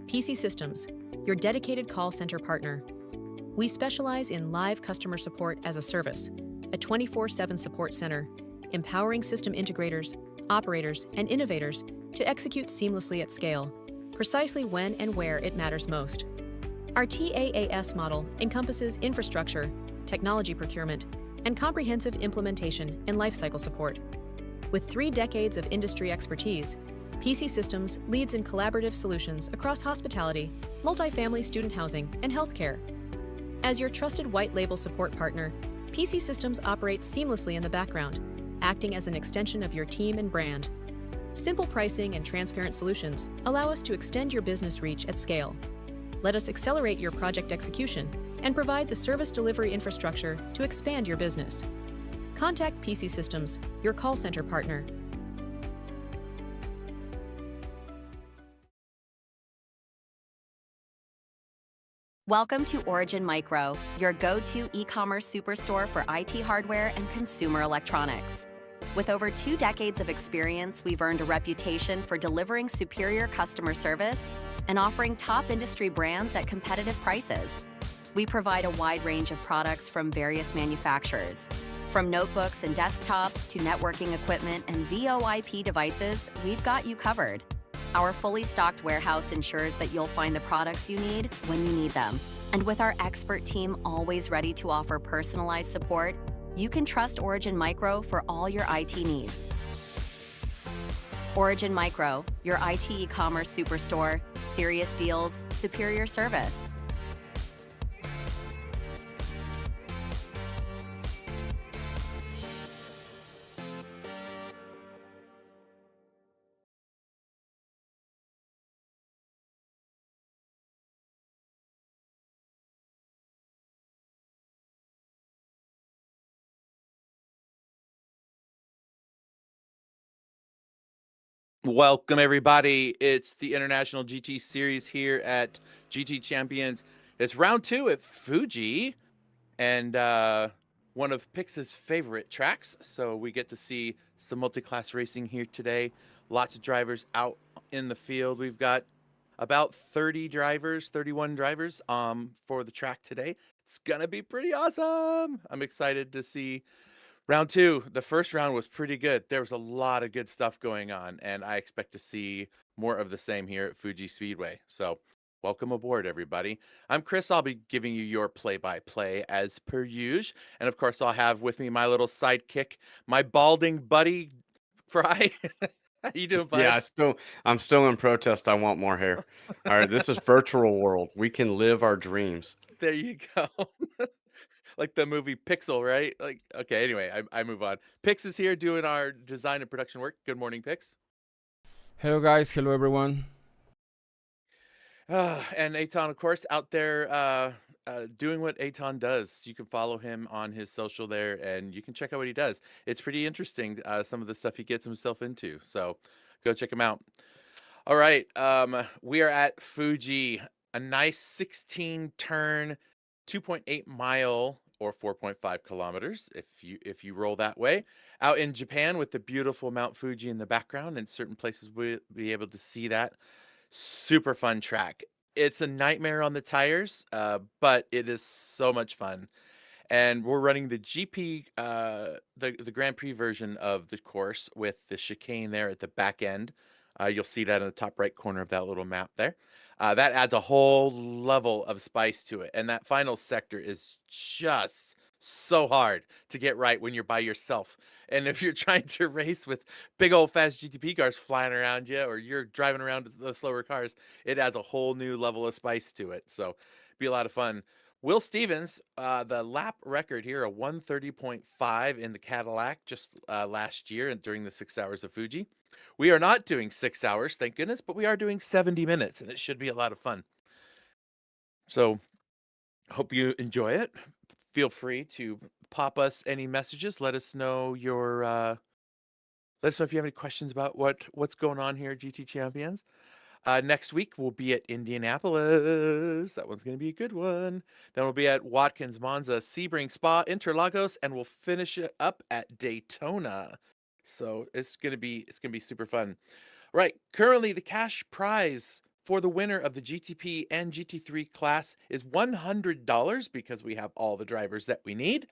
Peacey Systems, your dedicated call center partner. We specialize in live customer support as a service, a 24/7 support center, empowering system integrators, operators, and innovators to execute seamlessly at scale, precisely when and where it matters most. Our TaaS model encompasses infrastructure, technology procurement, and comprehensive implementation and lifecycle support. With 3 decades of industry expertise, Peacey Systems leads in collaborative solutions across hospitality, multifamily student housing, and healthcare. As your trusted white label support partner, Peacey Systems operates seamlessly in the background, acting as an extension of your team and brand. Simple pricing and transparent solutions allow us to extend your business reach at scale. Let us accelerate your project execution and provide the service delivery infrastructure to expand your business. Contact Peacey Systems, your call center partner. Welcome to Origin Micro, your go-to e-commerce superstore for IT hardware and consumer electronics. With over 2 decades of experience, we've earned a reputation for delivering superior customer service and offering top industry brands at competitive prices. We provide a wide range of products from various manufacturers. From notebooks and desktops to networking equipment and VoIP devices, we've got you covered. Our fully stocked warehouse ensures that you'll find the products you need when you need them. And with our expert team always ready to offer personalized support, you can trust Origin Micro for all your IT needs. Origin Micro, your IT e-commerce superstore, serious deals, superior service. Welcome, everybody. It's the International GT Series here at GT Champions. It's round 2 at Fuji, and one of Pix's favorite tracks. So we get to see some multi-class racing here today. Lots of drivers out in the field. We've got about 30 drivers, 31 drivers for the track today. It's going to be pretty awesome. I'm excited to see round 2. The first round was pretty good. There was a lot of good stuff going on, and I expect to see more of the same here at Fuji Speedway. So welcome aboard, everybody. I'm Chris. I'll be giving you your play-by-play as per usual. And of course, I'll have with me my little sidekick, my balding buddy, Fry. How you doing, bud? Yeah, I'm still in protest. I want more hair. All right, this is virtual world. We can live our dreams. There you go. Like the movie Pixel, right? Like, okay, anyway, I move on. Pix is here doing our design and production work. Good morning, Pix. Hello guys, hello everyone. And Aton, of course, out there doing what Aton does. You can follow him on his social there, and you can check out what he does. It's pretty interesting, some of the stuff he gets himself into. So go check him out. All right, we are at Fuji, a nice 16-turn, 2.8 mile or 4.5 kilometers if you roll that way, out in Japan with the beautiful Mount Fuji in the background. And certain places we'll be able to see that. Super fun track. It's a nightmare on the tires, but it is so much fun. And we're running the GP, the Grand Prix version of the course with the chicane there at the back end. You'll see that in the top right corner of that little map there. That adds a whole level of spice to it. And that final sector is just so hard to get right when you're by yourself. And if you're trying to race with big old fast GTP cars flying around you, or you're driving around the slower cars, it adds a whole new level of spice to it. So be a lot of fun. Will Stevens, the lap record here, a 130.5 in the Cadillac just last year and during the 6 hours of Fuji. We are not doing 6 hours, thank goodness, but we are doing 70 minutes, and it should be a lot of fun. So hope you enjoy it. Feel free to pop us any messages. Let us know your let us know if you have any questions about what's going on here at GT Champions. Next week we'll be at Indianapolis. That one's going to be a good one. Then we'll be at Watkins, Monza, Sebring, Spa, Interlagos, and we'll finish it up at Daytona. So it's gonna be super fun. Right. Currently, the cash prize for the winner of the GTP and GT3 class is $100 because we have all the drivers that we need,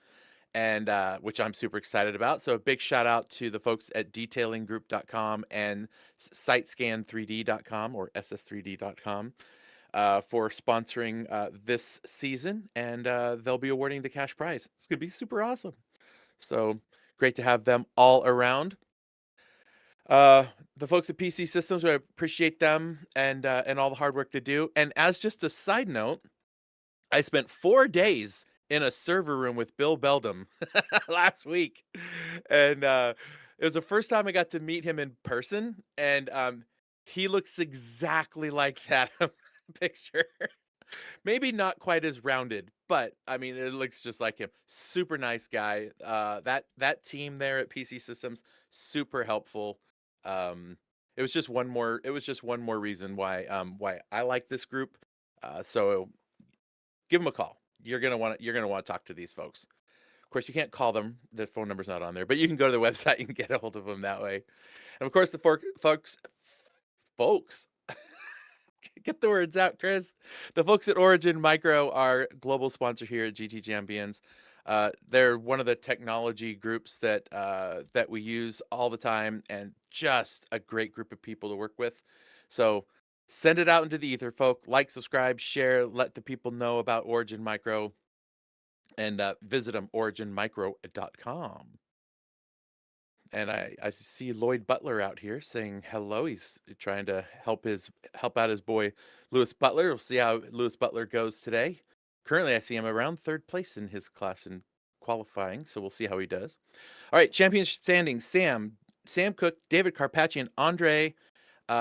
and which I'm super excited about. So a big shout out to the folks at detailinggroup.com and sitescan3d.com or ss3d.com for sponsoring this season, and they'll be awarding the cash prize. It's going to be super awesome. So great to have them all around. The folks at Peacey Systems, I appreciate them and all the hard work they do. And as just a side note, I spent 4 days in a server room with Bill Beldam last week, and it was the first time I got to meet him in person, and he looks exactly like that picture. Maybe not quite as rounded, but I mean, it looks just like him. Super nice guy. That team there at PC Systems, super helpful. It was just one more. It was just one more reason why I like this group. So give them a call. You're gonna want to talk to these folks. Of course, you can't call them. The phone number's not on there, but you can go to their website and get a hold of them that way. And of course, the folks, get the words out, Chris. The folks at Origin Micro are global sponsor here at GT Champions. They're one of the technology groups that we use all the time, and just a great group of people to work with. So send it out into the ether, folk. Like, subscribe, share, let the people know about Origin Micro, and visit them, originmicro.com. And I see Lloyd Butler out here saying hello. He's trying to help out his boy Lewis Butler. We'll see how Lewis Butler goes today. Currently, I see him around 3rd place in his class in qualifying, so we'll see how he does. All right, championship standings: Sam Cook, David Carpaccian, Andre,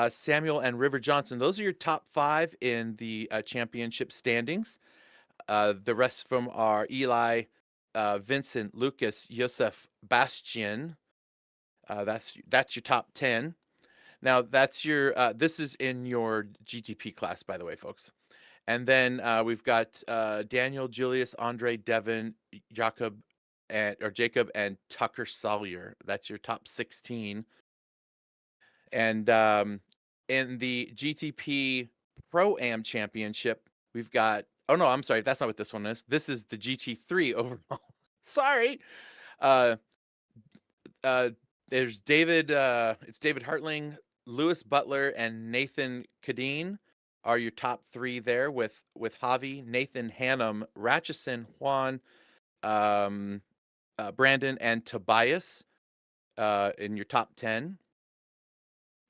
Samuel, and River Johnson. Those are your top 5 in the championship standings. The rest of them are Eli, Vincent, Lucas, Yosef, Bastian. That's your top 10. Now that's your this is in your GTP class, by the way, folks. And then we've got Daniel, Julius, Andre, Devin, Jacob, and Tucker Sawyer. That's your top 16. And in the GTP Pro-Am Championship, we've got, oh no, I'm sorry, that's not what this one is. This is the GT3 overall. Sorry. There's David, it's David Hartling, Lewis Butler, and Nathan Kadeen are your top 3 there, with Javi, Nathan Hannum, Ratchison, Juan, Brandon, and Tobias in your top 10.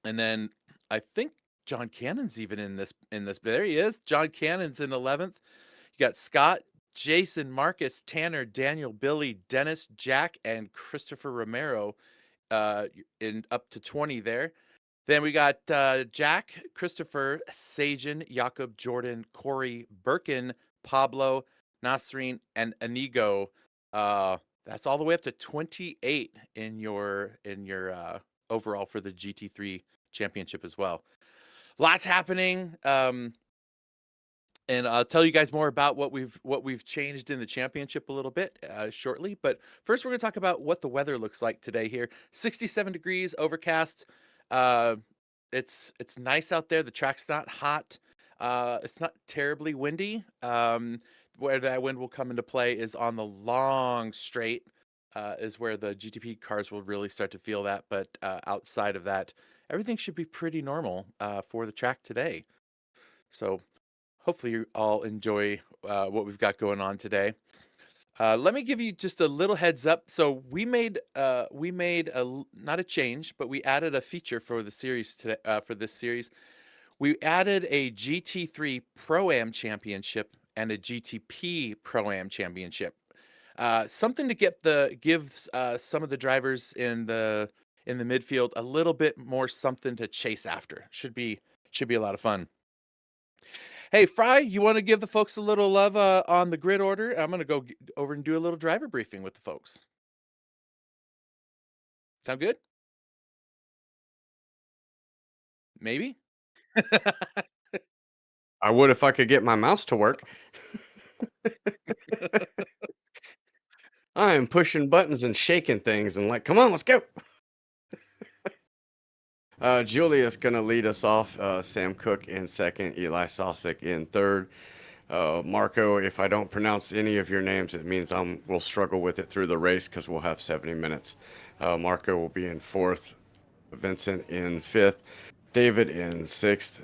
And then I think John Cannon's even in this. There he is. John Cannon's in 11th. You got Scott, Jason, Marcus, Tanner, Daniel, Billy, Dennis, Jack, and Christopher Romero in up to 20 there. Then we got Jack, Christopher, Sajan, Jakob, Jordan, Corey, Birkin, Pablo, Nasreen, and Inigo. That's all the way up to 28 in your overall for the GT3 championship as well. Lots happening. And I'll tell you guys more about what we've changed in the championship a little bit shortly. But first, we're going to talk about what the weather looks like today here. 67 degrees, overcast. It's nice out there. The track's not hot. It's not terribly windy. Where that wind will come into play is on the long straight, is where the GTP cars will really start to feel that. But outside of that, everything should be pretty normal for the track today. So hopefully you all enjoy what we've got going on today. Let me give you just a little heads up. So we made not a change, but we added a feature for the series today. For this series, we added a GT3 Pro-Am Championship and a GTP Pro-Am Championship. Something to give some of the drivers in the midfield a little bit more something to chase after. Should be a lot of fun. Hey, Fry, you want to give the folks a little love on the grid order? I'm going to go over and do a little driver briefing with the folks. Sound good? Maybe? I would if I could get my mouse to work. I am pushing buttons and shaking things and like, come on, let's go. Julia's going to lead us off. Sam Cook in second, Eli Sosik in third. Marco, if I don't pronounce any of your names, it means we'll struggle with it through the race because we'll have 70 minutes. Marco will be in fourth, Vincent in fifth, David in sixth,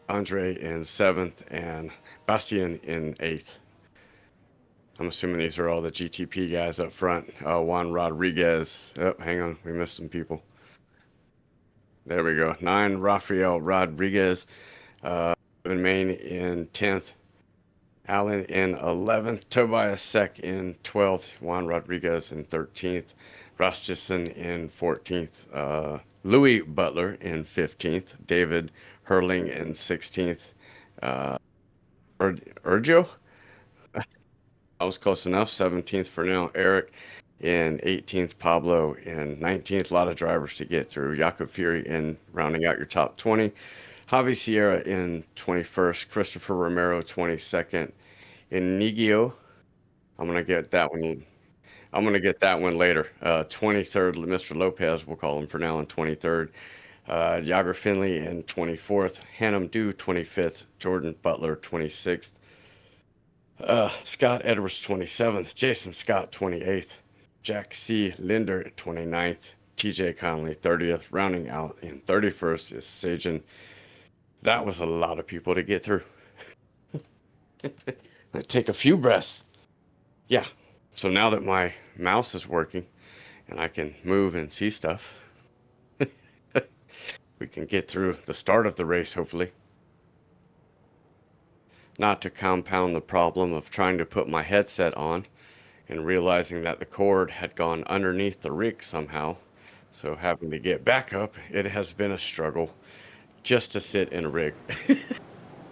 Andre in seventh, and Bastian in eighth. I'm assuming these are all the GTP guys up front. Juan Rodriguez. Oh, hang on. We missed some people. There we go. 9, Rafael Rodriguez. Evan Main in 10th. Allen in 11th. Tobias Sek in 12th. Juan Rodriguez in 13th. Rasmussen in 14th. Louis Butler in 15th. David Hurling in 16th. Urjo? I was close enough. 17th for now. Eric in 18th. Pablo in 19th. A lot of drivers to get through. Jakob Fury in rounding out your top 20. Javi Sierra in 21st. Christopher Romero 22nd. Inigio, I'm gonna get that one. I'm gonna get that one later. 23rd. Mr. Lopez, we'll call him for now, in 23rd. Yager Finley in 24th. Hannum Dew 25th. Jordan Butler 26th. Scott Edwards 27th, Jason Scott 28th, Jack C. Linder 29th, TJ Conley 30th, rounding out in 31st is Sajin. That was a lot of people to get through. I take a few breaths. Yeah, so now that my mouse is working and I can move and see stuff, we can get through the start of the race, hopefully. Not to compound the problem of trying to put my headset on and realizing that the cord had gone underneath the rig somehow. So having to get back up, it has been a struggle just to sit in a rig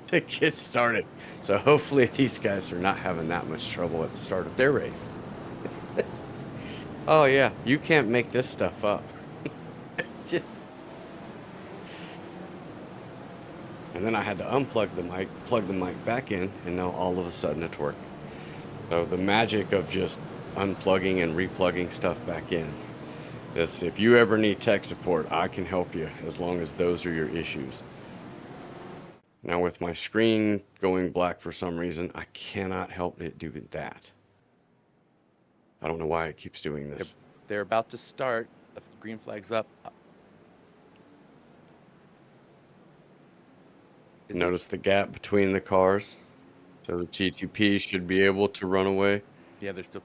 to get started. So hopefully these guys are not having that much trouble at the start of their race. Oh yeah, you can't make this stuff up. And then I had to unplug the mic, plug the mic back in, and now all of a sudden it's working. So the magic of just unplugging and replugging stuff back in. This, if you ever need tech support, I can help you as long as those are your issues. Now with my screen going black for some reason, I cannot help it do that. I don't know why it keeps doing this. They're about to start. The green flag's up. Notice the gap between the cars. So the GTP should be able to run away. Yeah, they're still.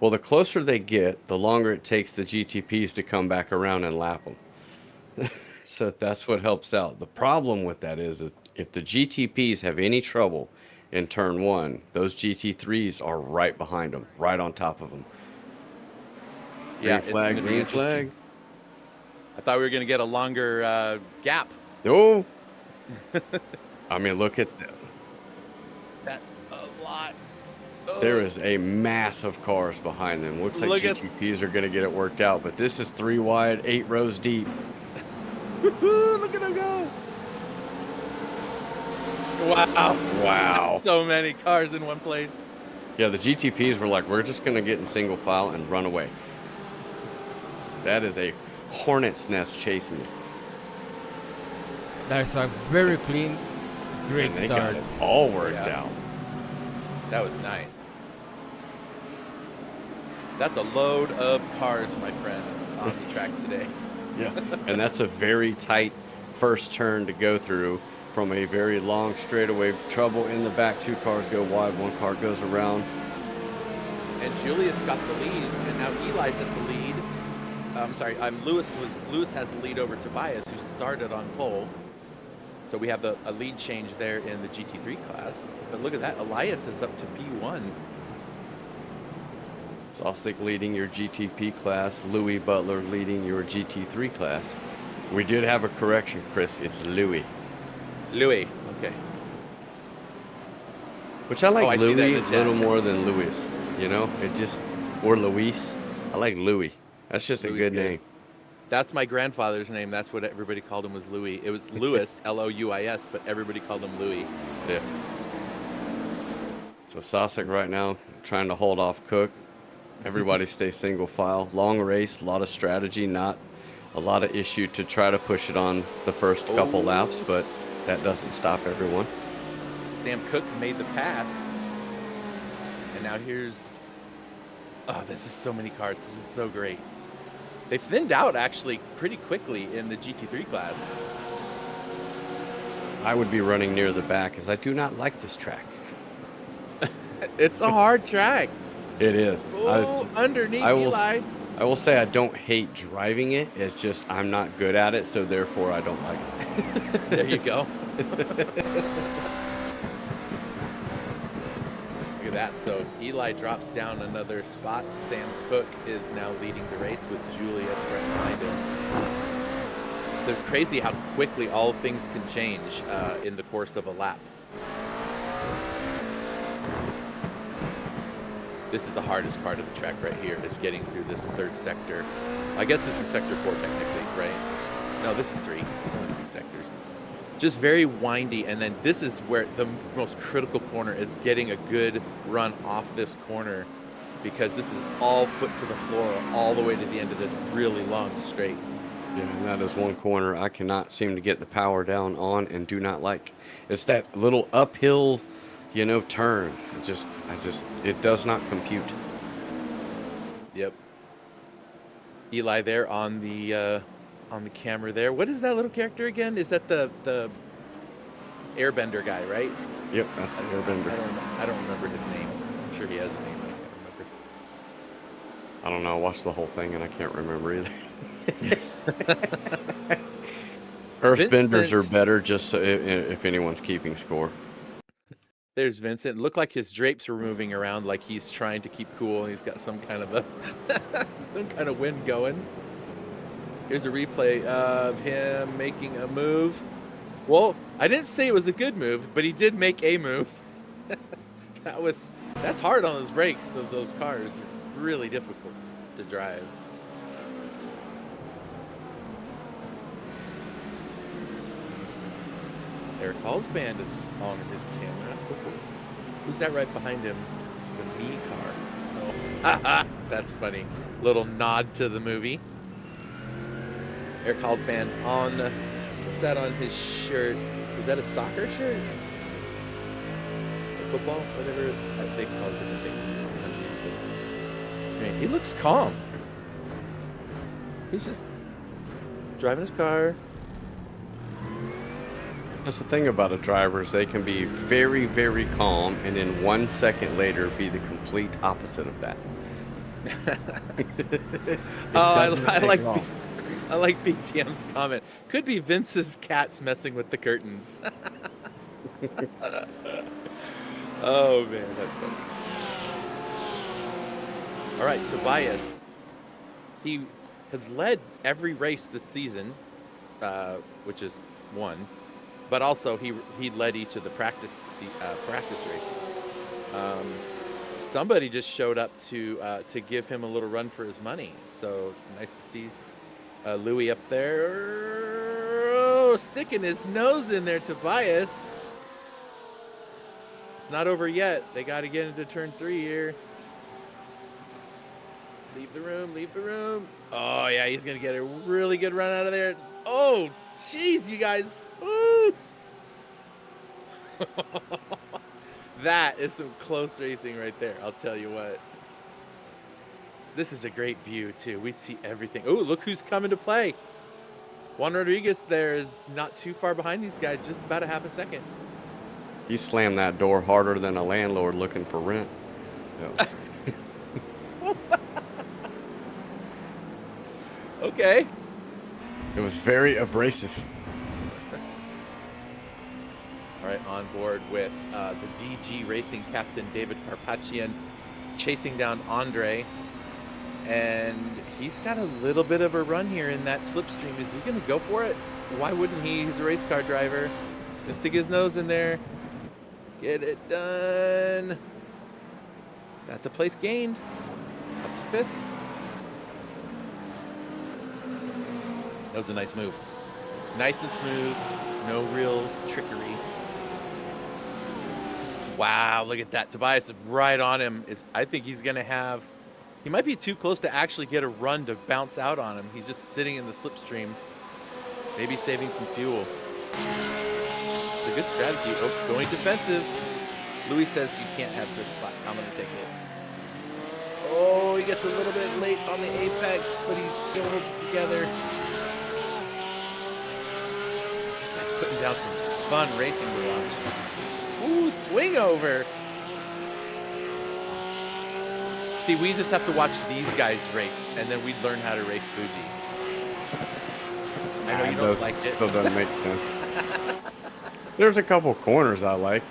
Well, the closer they get, the longer it takes the GTPs to come back around and lap them. So that's what helps out. The problem with that is that if the GTPs have any trouble in turn 1, those GT3s are right behind them, right on top of them. Yeah, green flag, green flag. I thought we were going to get a longer gap. No. I mean, look at that. That's a lot. Oh. There is a mass of cars behind them. Looks like GTPs are going to get it worked out, but this is 3 wide, 8 rows deep. Look at them go. Wow. Wow. So many cars in one place. Yeah, the GTPs were like, we're just going to get in single file and run away. That is a hornet's nest chasing you. That's a very clean, great and they start. got it all worked out. That was nice. That's a load of cars, my friends, on the track today. Yeah, and that's a very tight first turn to go through from a very long straightaway. Trouble in the back, 2 cars go wide, 1 car goes around. And Julius got the lead, and now Eli's at the lead. I'm sorry, Lewis has the lead over Tobias, who started on pole. So we have a lead change there in the GT3 class. But look at that, Elias is up to P1. Sosik leading your GTP class, Louis Butler leading your GT3 class. We did have a correction, Chris. It's Louis. Louis, okay. Which I like Louis a chat. little more than Louis. You know, it just, or Luis. I like Louis. That's just Louis a good name. That's my grandfather's name. That's what everybody called him, was Louis. It was Louis, L-O-U-I-S, but everybody called him Louis. Yeah. So Sosik right now trying to hold off Cook. Everybody stay single file. Long race, a lot of strategy, not a lot of issue to try to push it on the first couple laps, but that doesn't stop everyone. Sam Cook made the pass. And now here's... Oh, this is so many cars. This is so great. They thinned out, actually, pretty quickly in the GT3 class. I would be running near the back, as I do not like this track. It's a hard track. It is. Underneath Eli. I will say I don't hate driving it. It's just I'm not good at it, so therefore I don't like it. There you go. Look at that. So Eli drops down another spot. Sam Cook is now leading the race with Julius right behind him. So crazy how quickly all things can change in the course of a lap. This is the hardest part of the track right here, is getting through this third sector. I guess this is sector 4 technically, right? No, this is 3. There's only 3 sectors. Just very windy, and then this is where the most critical corner is, getting a good run off this corner, because this is all foot to the floor all the way to the end of this really long straight. Yeah, and that is one corner I cannot seem to get the power down on and do not like. It's that little uphill, you know, turn. It does not compute. Yep. Eli there on the camera there. What is that little character again? Is that the airbender guy, right? Yep, that's the airbender. I don't remember his name. I'm sure he has a name, but I can't remember. I don't know. I watched the whole thing and I can't remember either. Earthbenders are better, just so if anyone's keeping score. There's Vincent. Looked like his drapes were moving around, like he's trying to keep cool, and he's got some kind of wind going. Here's a replay of him making a move. Well, I didn't say it was a good move, but he did make a move. That's hard on those brakes of those cars. Really difficult to drive. Eric Hall's band is on his camera. Who's that right behind him? The me car. Oh, haha, that's funny. Little nod to the movie. Eric Hall's band on. What's that on his shirt? Is that a soccer shirt? A football? Whatever. They call it different things in countries. But, man, he looks calm. He's just driving his car. That's the thing about a driver, is they can be very, very calm, and then 1 second later be the complete opposite of that. I like BTM's comment. Could be Vince's cats messing with the curtains. Oh man, that's funny. All right, Tobias. He has led every race this season, which is 1. But also he led each of the practice races. Somebody just showed up to give him a little run for his money. So nice to see Louis up there. Oh, sticking his nose in there, Tobias. It's not over yet. They got to get into turn 3 here. Leave the room. Leave the room. Oh yeah, he's gonna get a really good run out of there. Oh, jeez, you guys. Woo! That is some close racing right there, I'll tell you what. This is a great view too. We'd see everything. Oh, look who's coming to play. Juan Rodriguez there is not too far behind these guys, just about a half a second. He slammed that door harder than a landlord looking for rent. Yeah. Okay. It was very abrasive. All right, on board with the DG Racing captain David Carpathian, chasing down Andre, and he's got a little bit of a run here in that slipstream. Is he going to go for it? Why wouldn't he? He's a race car driver. Just stick his nose in there. Get it done. That's a place gained. Up to 5th. That was a nice move. Nice and smooth. No real trickery. Wow, look at that. Tobias is right on him. I think he's going to have He might be too close to actually get a run to bounce out on him. He's just sitting in the slipstream, maybe saving some fuel. It's a good strategy. Oh, going defensive. Louis says you can't have this spot. I'm going to take it. Oh, he gets a little bit late on the apex, but he still holds it together. He's putting down some fun racing to watch. Ooh, swing over. See, we just have to watch these guys race, and then we'd learn how to race Fuji. I know you don't like it. Still doesn't make sense. There's a couple corners I like.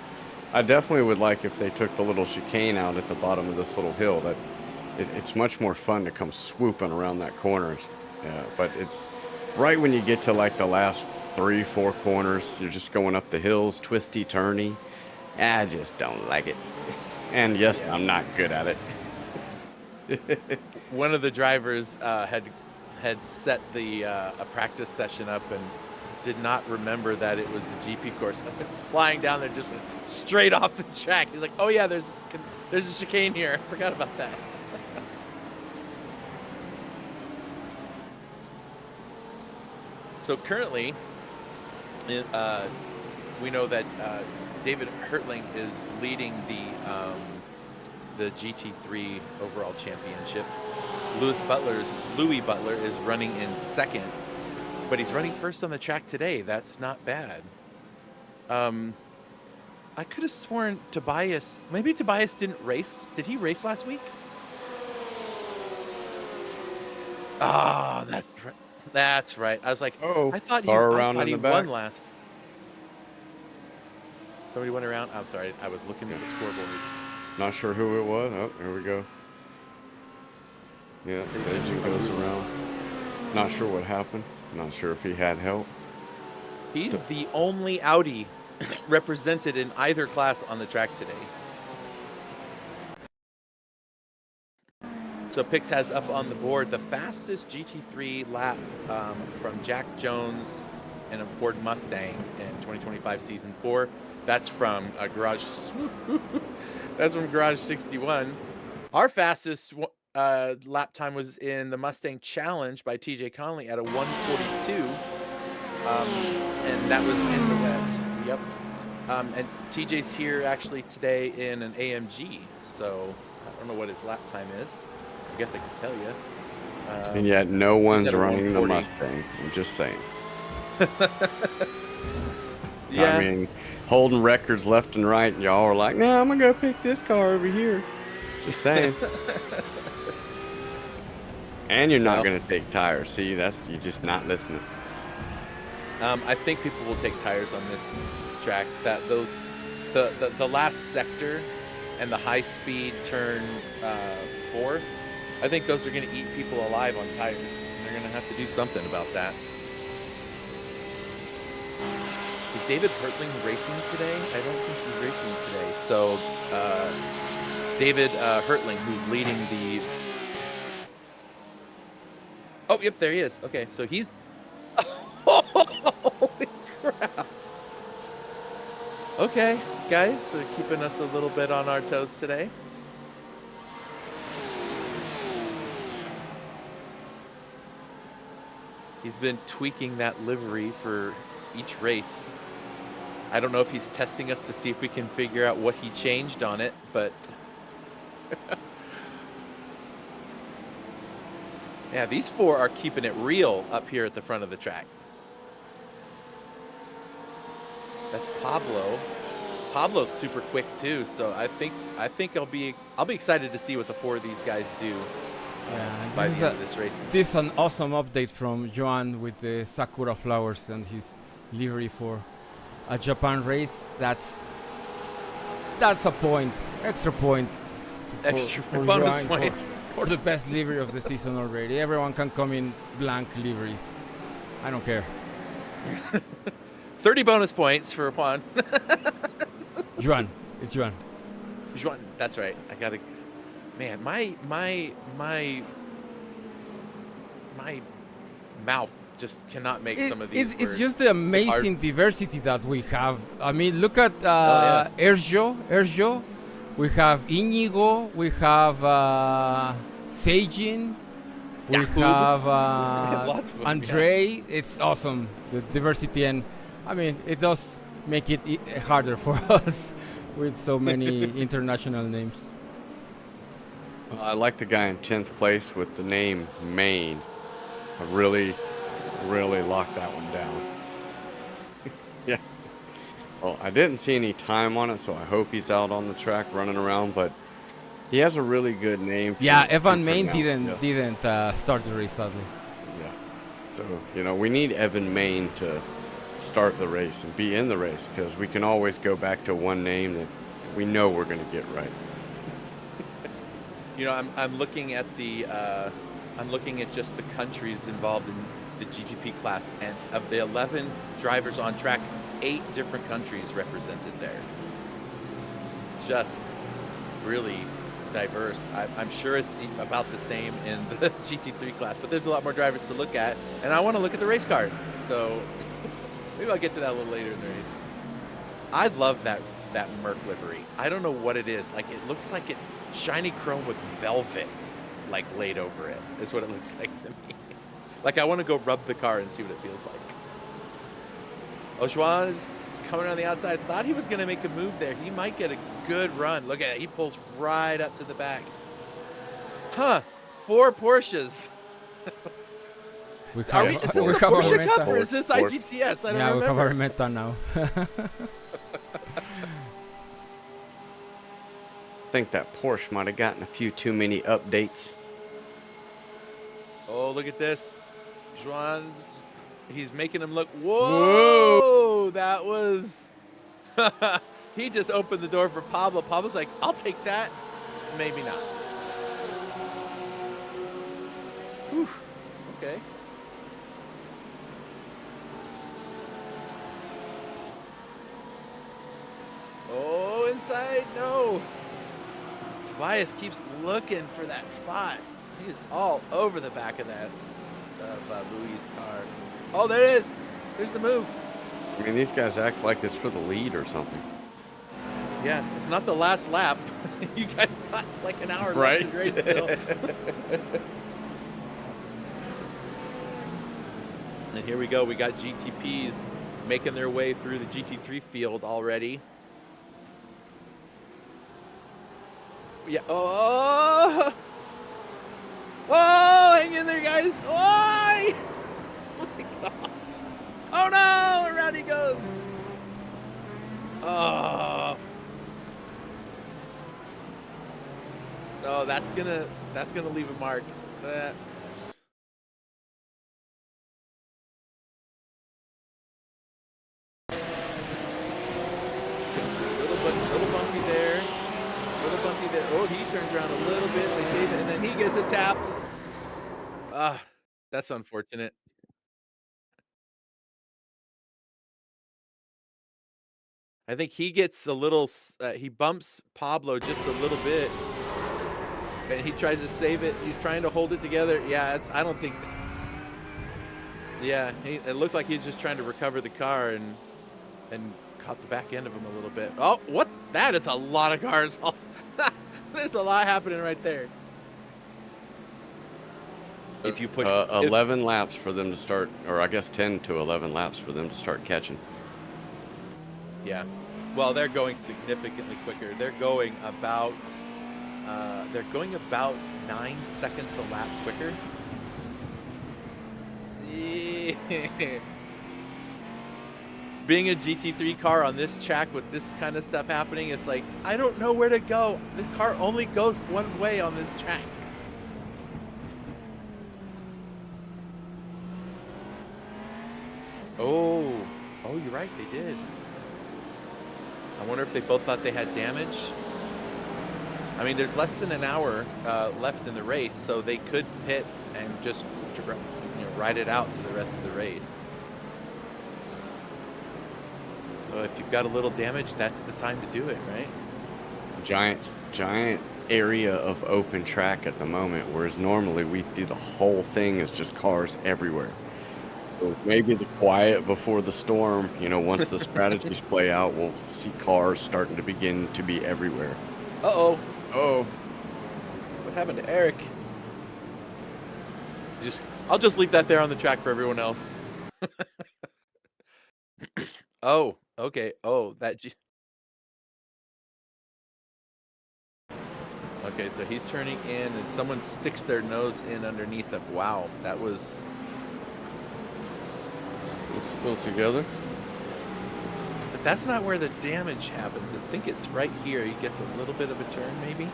I definitely would like if they took the little chicane out at the bottom of this little hill. That it's much more fun to come swooping around that corner. But it's right when you get to like the last 3-4 corners, you're just going up the hills, twisty, turny. I just don't like it. And yes, I'm not good at it. One of the drivers had set the a practice session up and did not remember that it was the GP course. Flying down there just went straight off the track. He's like, "Oh yeah, there's a chicane here. I forgot about that." So currently, we know that David Hertling is leading the GT3 overall championship. Louis Butler is running in second, but he's running first on the track today. That's not bad. I could have sworn maybe Tobias didn't race. Did he race last week? Ah, that's right. I was like, I thought he won last. Somebody went around. I'm sorry, I was looking at the scoreboard. Not sure who it was. Oh, here we go. Yeah, Sajin goes around. Not sure what happened. Not sure if he had help. He's the only Audi represented in either class on the track today. So Pix has up on the board the fastest GT3 lap from Jack Jones and a Ford Mustang in 2025 season 4. That's from Garage. That's from Garage 61. Our fastest lap time was in the Mustang Challenge by TJ Conley at a 1:42, and that was in the wet. Yep. And TJ's here actually today in an AMG, so I don't know what his lap time is. I guess I can tell you. And yet no one's running the Mustang. I'm just saying. Yeah. I mean, holding records left and right, and y'all are like, "Nah, I'm gonna go pick this car over here." Just saying. And you're not gonna take tires. See, you're just not listening. I think people will take tires on this track. The last sector and the high speed turn 4. I think those are going to eat people alive on tires. They're going to have to do something about that. Is David Hertling racing today? I don't think he's racing today. So David Hertling, who's leading the... Oh, yep, there he is. Okay, so he's... Holy crap. Okay, guys, so keeping us a little bit on our toes today. He's been tweaking that livery for each race. I don't know if he's testing us to see if we can figure out what he changed on it, but... Yeah, these 4 are keeping it real up here at the front of the track. That's Pablo. Pablo's super quick too, so I think I'll be excited to see what the 4 of these guys do by the end of this race. This is an awesome update from Joan with the sakura flowers and his livery for a Japan race. That's a point, extra point for bonus Joan points for the best livery of the season already. Everyone can come in blank liveries. I don't care. 30 bonus points for Juan. Juan, it's Juan. Juan, that's right. I gotta, man, my mouth just cannot make some of these. It's just the amazing diversity that we have. I mean, look at Erjo. We have Inigo. We have Seijin. We Yahoo. have Lots of them, yeah. Andre. It's awesome, the diversity, and I mean, it does make it harder for us with so many international names. Well, I like the guy in 10th place with the name Maine. I really locked that one down. Yeah. Well, I didn't see any time on it, so I hope he's out on the track running around, but he has a really good name. Yeah, to Evan Main pronounce, didn't yes. start the race, sadly. Yeah. So, we need Evan Main to start the race and be in the race, because we can always go back to one name that we know we're going to get right. I'm looking at just the countries involved in the GTP class, and of the 11 drivers on track, 8 different countries represented there. Just really diverse. I'm sure it's about the same in the GT3 class, but there's a lot more drivers to look at, and I want to look at the race cars. So maybe I'll get to that a little later in the race. I love that Merc livery. I don't know what it is. Like, it looks like it's shiny chrome with velvet, like, laid over it. Is what it looks like to me. Like, I want to go rub the car and see what it feels like. Ojuan is coming around the outside. Thought he was going to make a move there. He might get a good run. Look at it. He pulls right up to the back. Huh. 4 Porsches. We Is have, this we a have a Porsche Cup or Remeta. is this IGTS? I don't Yeah, we have remember. a Remeta now. I think that Porsche might have gotten a few too many updates. Oh, look at this. Juan's, he's making him look. Whoa! That was. He just opened the door for Pablo. Pablo's like, I'll take that. Maybe not. Whew. Okay. Oh, inside. No. Tobias keeps looking for that spot. He's all over the back of that Louis' car. Oh, there it is. There's the move. I mean, these guys act like it's for the lead or something. Yeah, it's not the last lap. You guys got like an hour left in the race still. And here we go. We got GTPs making their way through the GT3 field already. Yeah. Oh! Oh! Hang in there, guys! Why? Oh my God! Oh no! Around he goes. Oh. No, that's gonna leave a mark. Little bumpy there. Little bumpy there. Oh, he turns around a little bit. They save it, and then he gets a tap. Ah, that's unfortunate. I think he gets a little. He bumps Pablo just a little bit, and he tries to save it. He's trying to hold it together. Yeah, I don't think. Yeah, it looked like he's just trying to recover the car and caught the back end of him a little bit. Oh, what? That is a lot of cars. There's a lot happening right there. If you push 11 laps for them to start, or I guess 10 to 11 laps for them to start catching. Yeah. Well, they're going significantly quicker. They're going about 9 seconds a lap quicker. Yeah. Being a GT3 car on this track with this kind of stuff happening, it's like, I don't know where to go. The car only goes one way on this track. Oh, you're right, they did. I wonder if they both thought they had damage. I mean, there's less than an hour left in the race, so they could pit and just ride it out to the rest of the race. So if you've got a little damage, that's the time to do it, right? Giant area of open track at the moment, whereas normally we do the whole thing is just cars everywhere. So maybe the quiet before the storm, once the strategies play out, we'll see cars starting to begin to be everywhere. Uh-oh. Oh. What happened to Eric? I'll just leave that there on the track for everyone else. Oh, okay. Oh, okay, so he's turning in and someone sticks their nose in underneath him. Wow, that was... It's still together. But that's not where the damage happens. I think it's right here. He gets a little bit of a turn, maybe?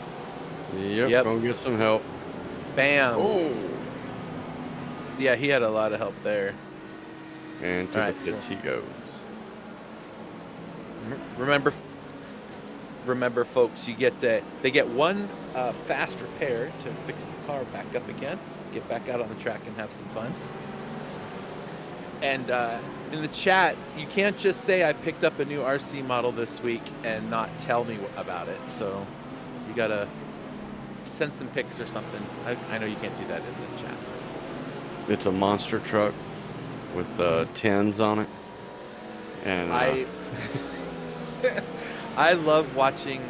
Yep. Gonna get some help. Bam! Oh. Yeah, he had a lot of help there. And to the pits he goes. Remember, folks, they get one fast repair to fix the car back up again, get back out on the track and have some fun. And in the chat, you can't just say I picked up a new RC model this week and not tell me about it. So you gotta send some pics or something. I know you can't do that in the chat. It's a monster truck with 10s on it. And I love watching,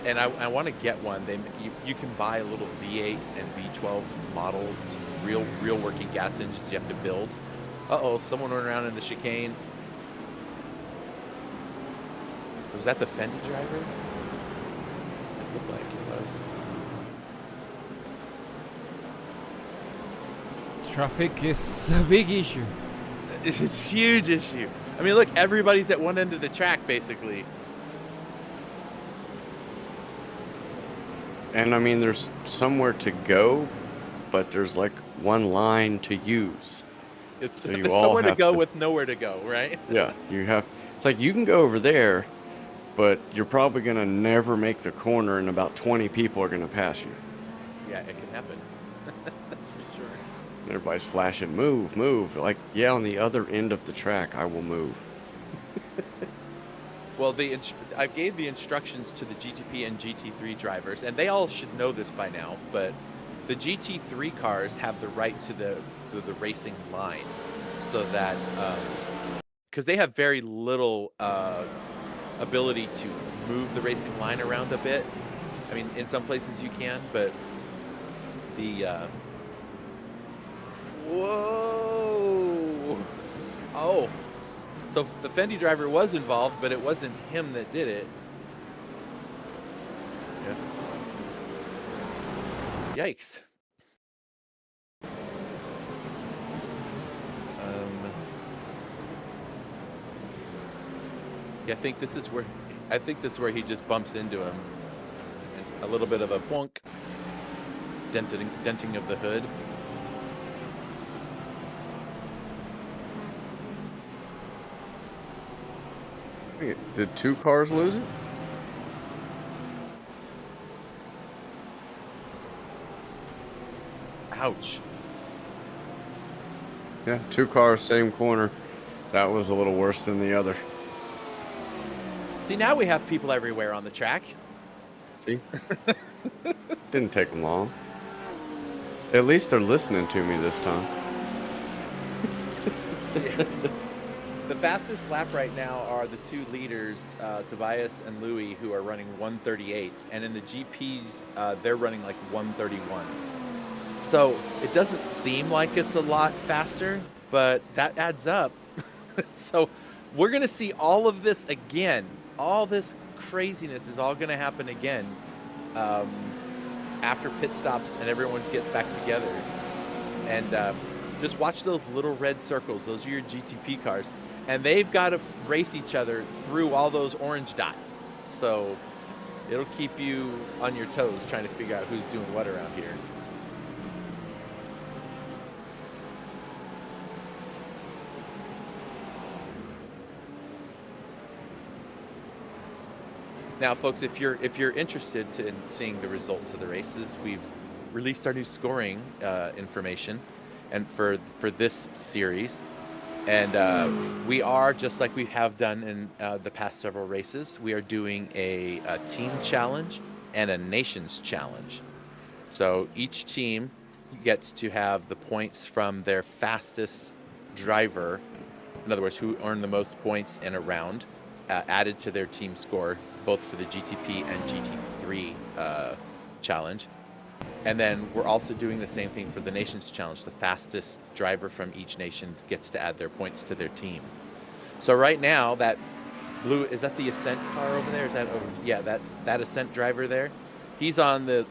and I want to get one. You can buy a little V8 and V12 model, real working gas engines you have to build. Uh-oh, someone went around in the chicane. Was that the Fendi driver? It looked like it was. Traffic is a big issue. It's a huge issue. I mean, look, everybody's at one end of the track, basically. And I mean, there's somewhere to go, but there's like one line to use. There's all somewhere to have go with nowhere to go, right? Yeah, it's like you can go over there, but you're probably gonna never make the corner, and about 20 people are gonna pass you. Yeah, it can happen. That's for sure. Everybody's flashing, move, move. Like, yeah, on the other end of the track, I will move. Well, I gave the instructions to the GTP and GT3 drivers, and they all should know this by now, but the GT3 cars have the right to the racing line, so that because they have very little ability to move the racing line around a bit. I mean, in some places you can, but the whoa! Oh, so the Fendi driver was involved, but it wasn't him that did it. Yeah. Yikes. Yeah, I think this is where he just bumps into him. And a little bit of a bonk. Denting of the hood. Did 2 cars lose it? Ouch. Yeah, 2 cars, same corner. That was a little worse than the other. See, now we have people everywhere on the track. See? Didn't take them long. At least they're listening to me this time. Yeah. The fastest lap right now are the 2 leaders, Tobias and Louis, who are running 138s, and in the GPs, they're running like 131s. So it doesn't seem like it's a lot faster, but that adds up. So we're going to see all of this again. All this craziness is all going to happen again after pit stops and everyone gets back together. And just watch those little red circles. Those are your GTP cars. And they've got to race each other through all those orange dots. So it'll keep you on your toes trying to figure out who's doing what around here. Now, folks, if you're interested in seeing the results of the races, we've released our new scoring information, and for this series, and we are, just like we have done in the past several races, we are doing a team challenge and a nations challenge. So each team gets to have the points from their fastest driver, in other words, who earned the most points in a round, added to their team score, both for the GTP and GT3 challenge. And then we're also doing the same thing for the Nations Challenge. The fastest driver from each nation gets to add their points to their team. So right now, that blue, is that the Ascent car over there? Is that over? Yeah, that's that Ascent driver there. He's on the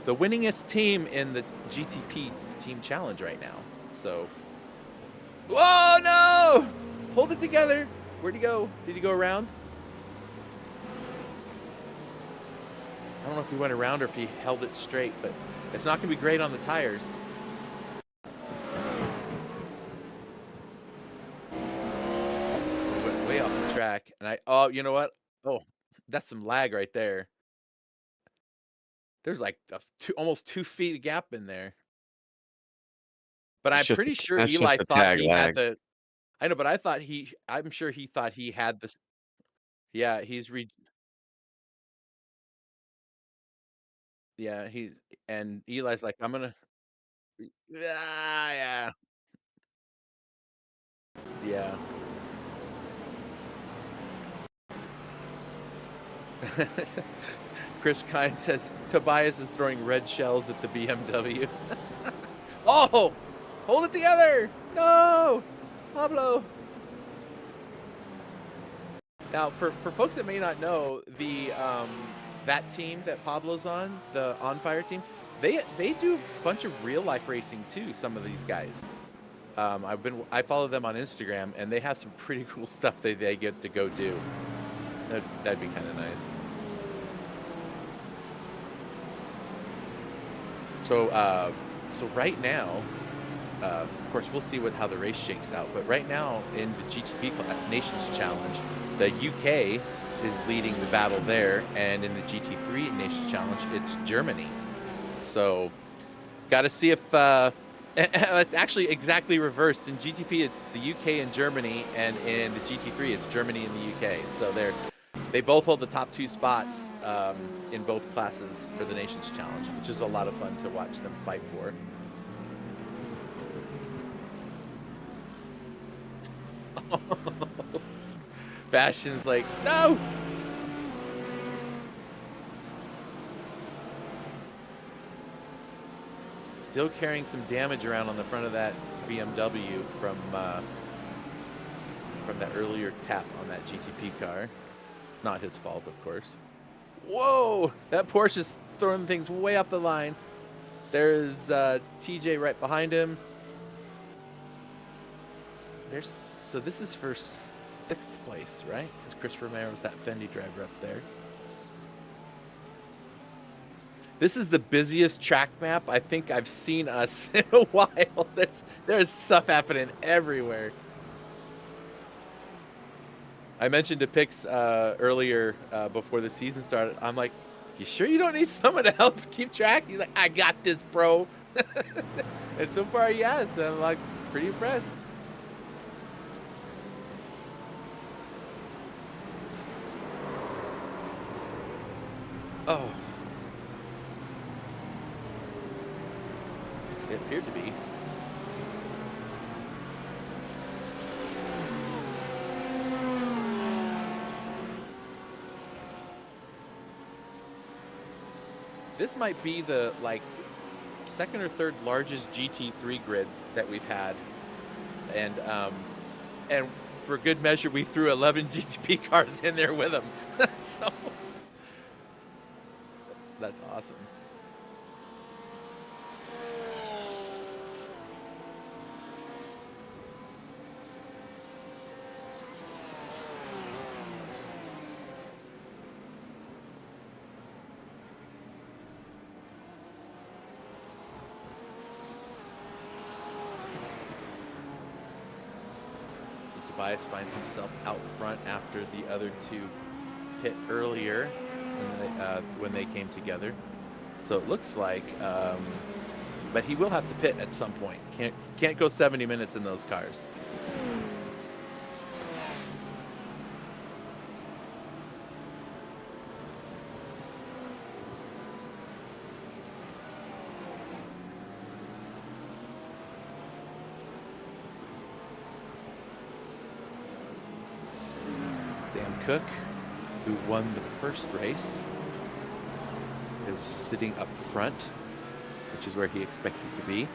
winningest team in the GTP team challenge right now. So, whoa, no! Hold it together. Where'd he go? Did he go around? I don't know if he went around or if he held it straight, but it's not going to be great on the tires. Went way off the track, and oh, you know what? Oh, that's some lag right there. There's like almost 2 feet gap in there. But I'm pretty sure That's Eli just a thought tag he had lag. the. I know, but I'm sure he thought he had this. Yeah, yeah, and Eli's like, I'm gonna. Yeah, yeah. Chris Kine says Tobias is throwing red shells at the BMW. Oh, hold it together! No, Pablo. Now, for folks that may not know, that team that Pablo's on, the On Fire team, they do a bunch of real life racing too. Some of these guys, I follow them on Instagram, and they have some pretty cool stuff they get to go do. That'd be kind of nice. So right now, of course, we'll see how the race shakes out. But right now, in the GTP Nations Challenge, the UK is leading the battle there, and in the GT3 Nations Challenge, it's Germany. So, got to see if it's actually exactly reversed. In GTP, it's the UK and Germany, and in the GT3, it's Germany and the UK. So they both hold the top 2 spots in both classes for the Nations Challenge, which is a lot of fun to watch them fight for. Bastion's like, no! Still carrying some damage around on the front of that BMW from that earlier tap on that GTP car. Not his fault, of course. Whoa! That Porsche is throwing things way off the line. There's TJ right behind him. So this is for 6th place, right? Because Chris Romero's that Fendi driver up there. This is the busiest track map I think I've seen us in a while. There's stuff happening everywhere. I mentioned to Pix earlier before the season started. I'm like, you sure you don't need someone to help keep track? He's like, I got this, bro. And so far, yes. I'm like pretty impressed. Oh. It appeared to be. This might be the second or third largest GT3 grid that we've had, and for good measure, we threw 11 GTP cars in there with them. So that's awesome. Tobias finds himself out front after the other 2 hit earlier when they came together. So it looks like, but he will have to pit at some point. Can't go 70 minutes in those cars. Cook, who won the first race. is sitting up front, which is where he expected to be.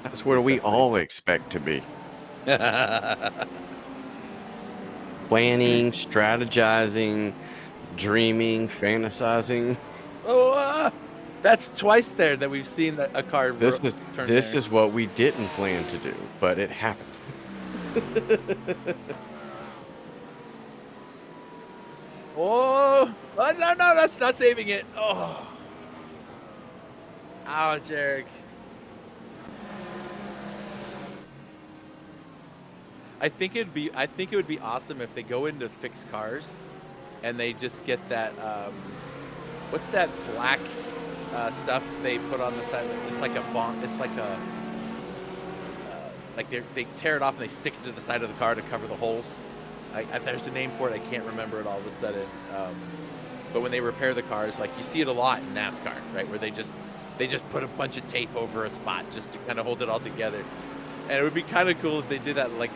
That's where we all expect to be. Planning, strategizing, dreaming, fantasizing. Oh, that's twice there that we've seen a car This turn there. is what we didn't plan to do, but it happened. Oh, no, that's not saving it. Oh, ouch, Eric. I think it would be awesome if they go into fixed cars, and they just get that what's that black stuff they put on the side? It's like a bomb. It's like a like they tear it off and they stick it to the side of the car to cover the holes. There's a name for it. I can't remember it all of a sudden. But when they repair the cars, like you see it a lot in NASCAR, right? Where they just put a bunch of tape over a spot just to kind of hold it all together. And it would be kind of cool if they did that, like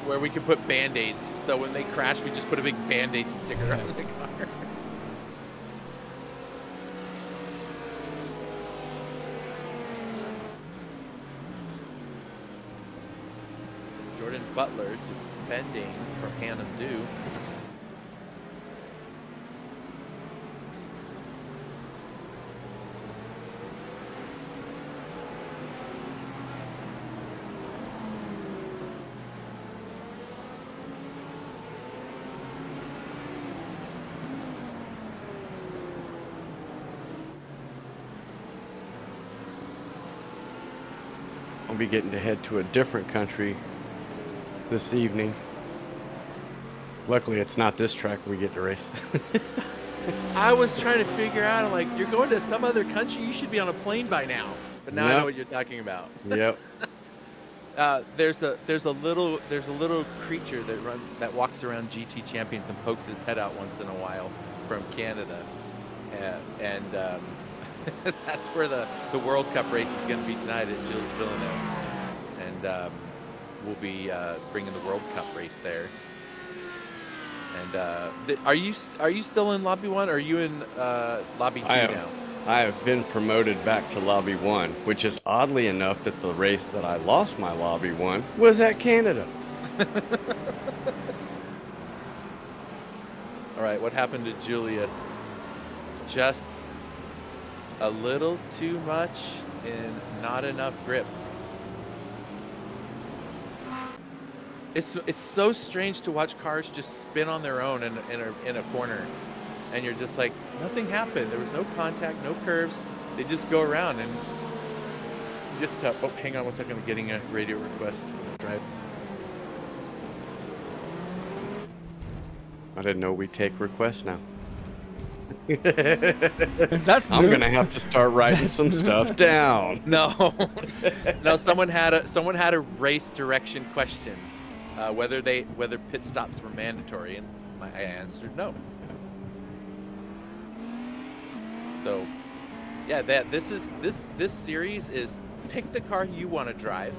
where we could put Band-Aids. So when they crash, we just put a big Band-Aid sticker on the car. Jordan Butler defending from Hannah Dew. I'll be getting to head to a different country this evening. Luckily, it's not this track we get to race. I was trying to figure out, I'm like, you're going to some other country, you should be on a plane by now. But now I know what you're talking about. Yep. There's a little creature that walks around GT Champions and pokes his head out once in a while from Canada, and that's where the World Cup race is going to be tonight at Gilles Villeneuve, and we'll be bringing the World Cup race there. And are you still in Lobby 1, or are you in Lobby 2 now? I have been promoted back to Lobby 1, which is oddly enough that the race that I lost my Lobby 1 was at Canada. All right, what happened to Julius? Just a little too much and not enough grip. It's so strange to watch cars just spin on their own in a corner, and you're just like, nothing happened. There was no contact, no curves. They just go around, and you just oh, hang on one second. I'm getting a radio request from the drive. I didn't know we take requests now. I'm gonna have to start writing some stuff down. No, no. Someone had a race direction question, whether pit stops were mandatory, and I answered no. So, yeah, this series is pick the car you want to drive,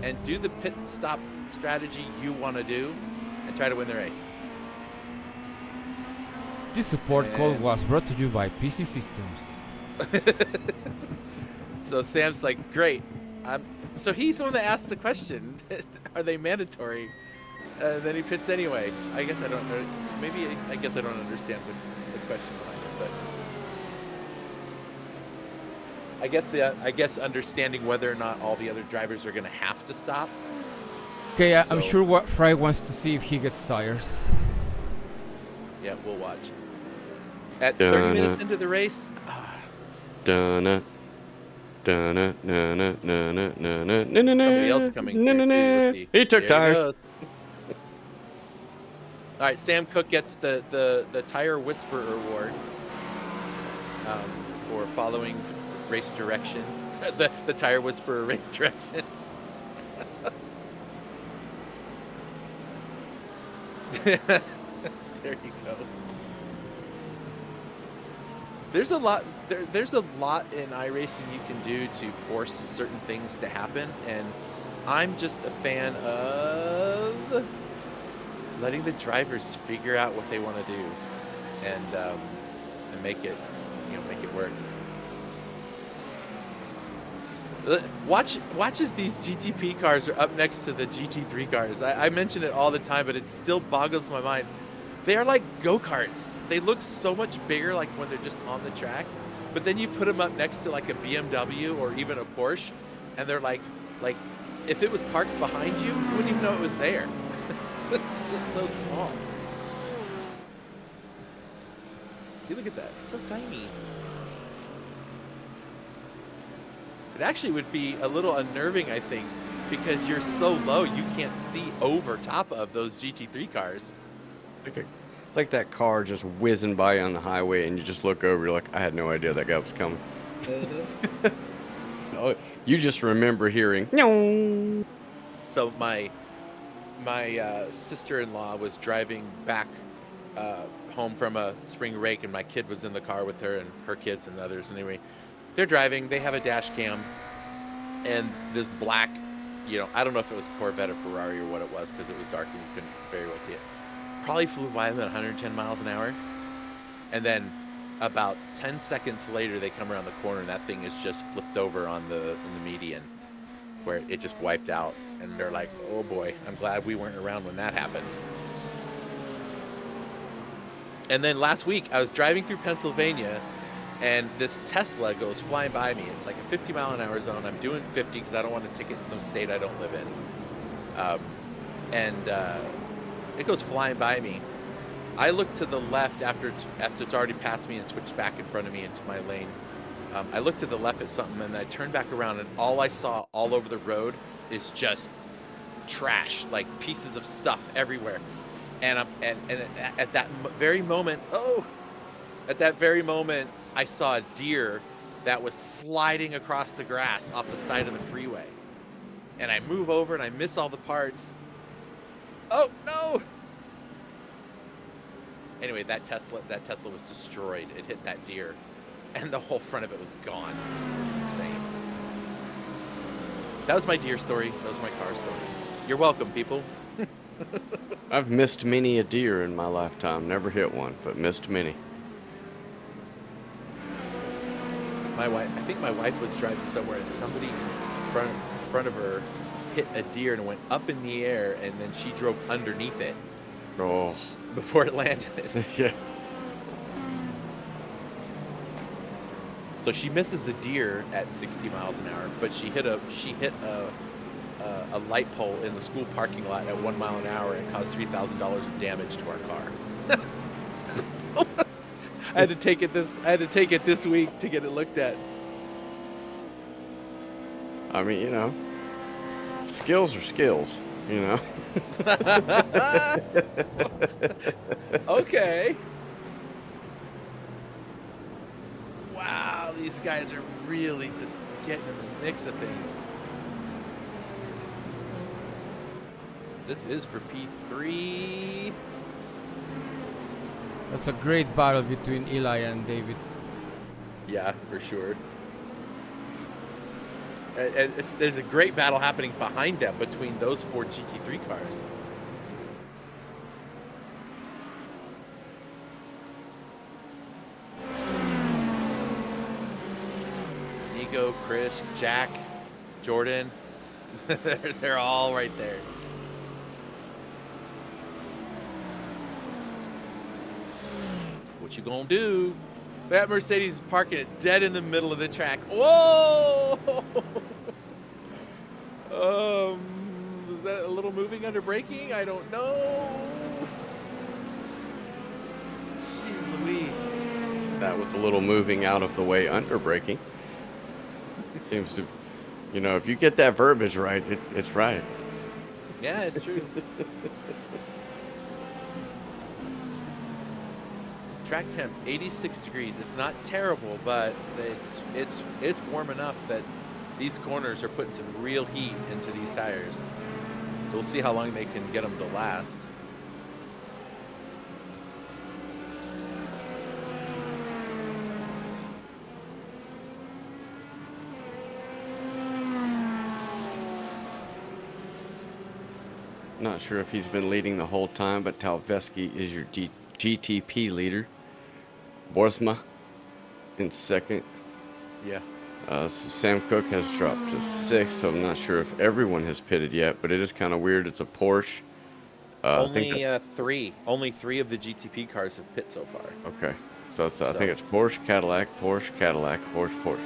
and do the pit stop strategy you want to do, and try to win the race. This support call was brought to you by Peacey Systems. So Sam's like, great. So he's the one that asked the question. Are they mandatory? Then he pits anyway. I guess I don't know. Maybe I guess I don't understand the question behind it, but I guess understanding whether or not all the other drivers are going to have to stop. Okay, I'm sure what Fry wants to see if he gets tires. Yeah, we'll watch. At 30 minutes into the race, Somebody else coming through too. He took tires. All right, Sam Cook gets the Tire Whisperer Award for following race direction. the Tire Whisperer race direction. There you go. There's a lot in iRacing you can do to force certain things to happen, and I'm just a fan of letting the drivers figure out what they want to do. And and make it, make it work. Watch as these GTP cars are up next to the GT3 cars. I mention it all the time, but it still boggles my mind. They are like go-karts. They look so much bigger like when they're just on the track, but then you put them up next to like a BMW or even a Porsche, and they're like if it was parked behind you, you wouldn't even know it was there. It's just so small. See, look at that. It's so tiny. It actually would be a little unnerving, I think, because you're so low you can't see over top of those GT3 cars. It's like that car just whizzing by on the highway, and you just look over, you're like, I had no idea that guy was coming. Oh, you just remember hearing, no. So my sister-in-law was driving back home from a spring rake, and my kid was in the car with her and her kids and others. And anyway, they're driving. They have a dash cam, and this black, I don't know if it was Corvette or Ferrari or what it was because it was dark and you couldn't very well see it. Probably flew by them at 110 miles an hour, and then about 10 seconds later, they come around the corner, and that thing is just flipped over in the median, where it just wiped out. And they're like, "Oh boy, I'm glad we weren't around when that happened." And then last week, I was driving through Pennsylvania, and this Tesla goes flying by me. It's like a 50-mile-an-hour zone. I'm doing 50 because I don't want a ticket in some state I don't live in. It goes flying by me. I look to the left after it's already passed me and switched back in front of me into my lane. I looked to the left at something, and I turned back around, and all I saw all over the road is just trash, like pieces of stuff everywhere. And at that very moment, I saw a deer that was sliding across the grass off the side of the freeway. And I move over, and I miss all the parts. Oh no! Anyway, that Tesla was destroyed. It hit that deer, and the whole front of it was gone. It was insane. That was my deer story. Those are my car stories. You're welcome, people. I've missed many a deer in my lifetime. Never hit one, but missed many. I think my wife was driving somewhere, and somebody in front of her hit a deer and went up in the air, and then she drove underneath it. Oh. Before it landed. Yeah. So she misses a deer at 60 miles an hour, but she hit a light pole in the school parking lot at 1 mile an hour and caused $3,000 of damage to our car. I had to take it this week to get it looked at. I mean, skills are skills, Okay. Wow, these guys are really just getting in the mix of things. This is for P3. That's a great battle between Eli and David. Yeah, for sure. And there's a great battle happening behind them between those 4 GT3 cars. Nico, Chris, Jack, Jordan. They're all right there. What you gonna do? That Mercedes is parking it dead in the middle of the track. Whoa! Was that a little moving under braking? I don't know. Jeez Louise. That was a little moving out of the way under braking. Seems to, if you get that verbiage right, it's right. Yeah, it's true. Track temp 86 degrees. It's not terrible, but it's warm enough that these corners are putting some real heat into these tires. So we'll see how long they can get them to last. Not sure if he's been leading the whole time, but Talveski is your GTP leader. Borsma in second. Yeah. So Sam Cooke has dropped to 6th, so I'm not sure if everyone has pitted yet, but it is kind of weird. It's a Porsche. I think Only that's three. Only 3 of the GTP cars have pit so far. okay. So it's, I So- think it's Porsche, Cadillac, Porsche, Cadillac, Porsche, Porsche.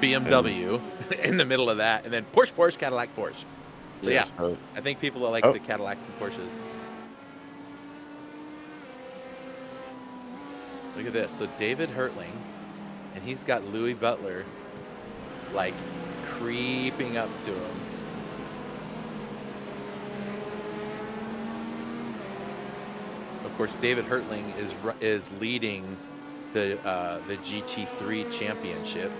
BMW in the middle of that, and then Porsche, Porsche, Cadillac, Porsche. So yeah, so I think people that like Oh. the Cadillacs and Porsches. Look at this. So David Hertling, and he's got Louis Butler like creeping up to him. Of course, David Hertling is leading the GT3 championship.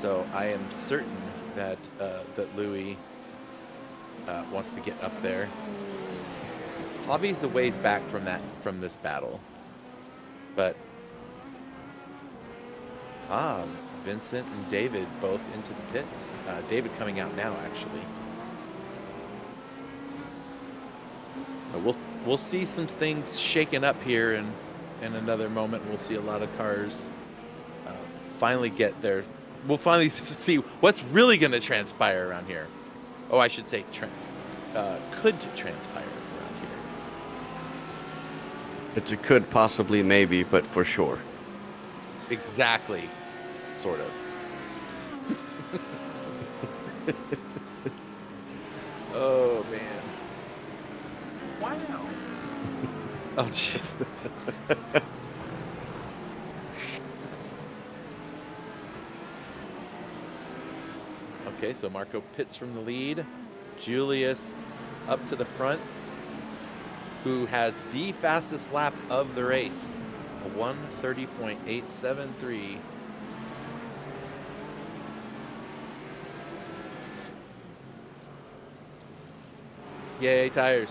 So I am certain that that Louis wants to get up there. Obviously, the ways back from this battle, but Vincent and David both into the pits. David coming out now, actually. We'll see some things shaking up here, and in another moment we'll see a lot of cars finally get there. We'll finally see what's really going to transpire around here. Oh, I should say could transpire around here. it's a could, possibly, maybe, but for sure. Exactly, sort of. Oh man. Wow. Oh jeez. Okay, so Marco pits from the lead. Julius up to the front, who has the fastest lap of the race, a 1:30.873. Yay, tires.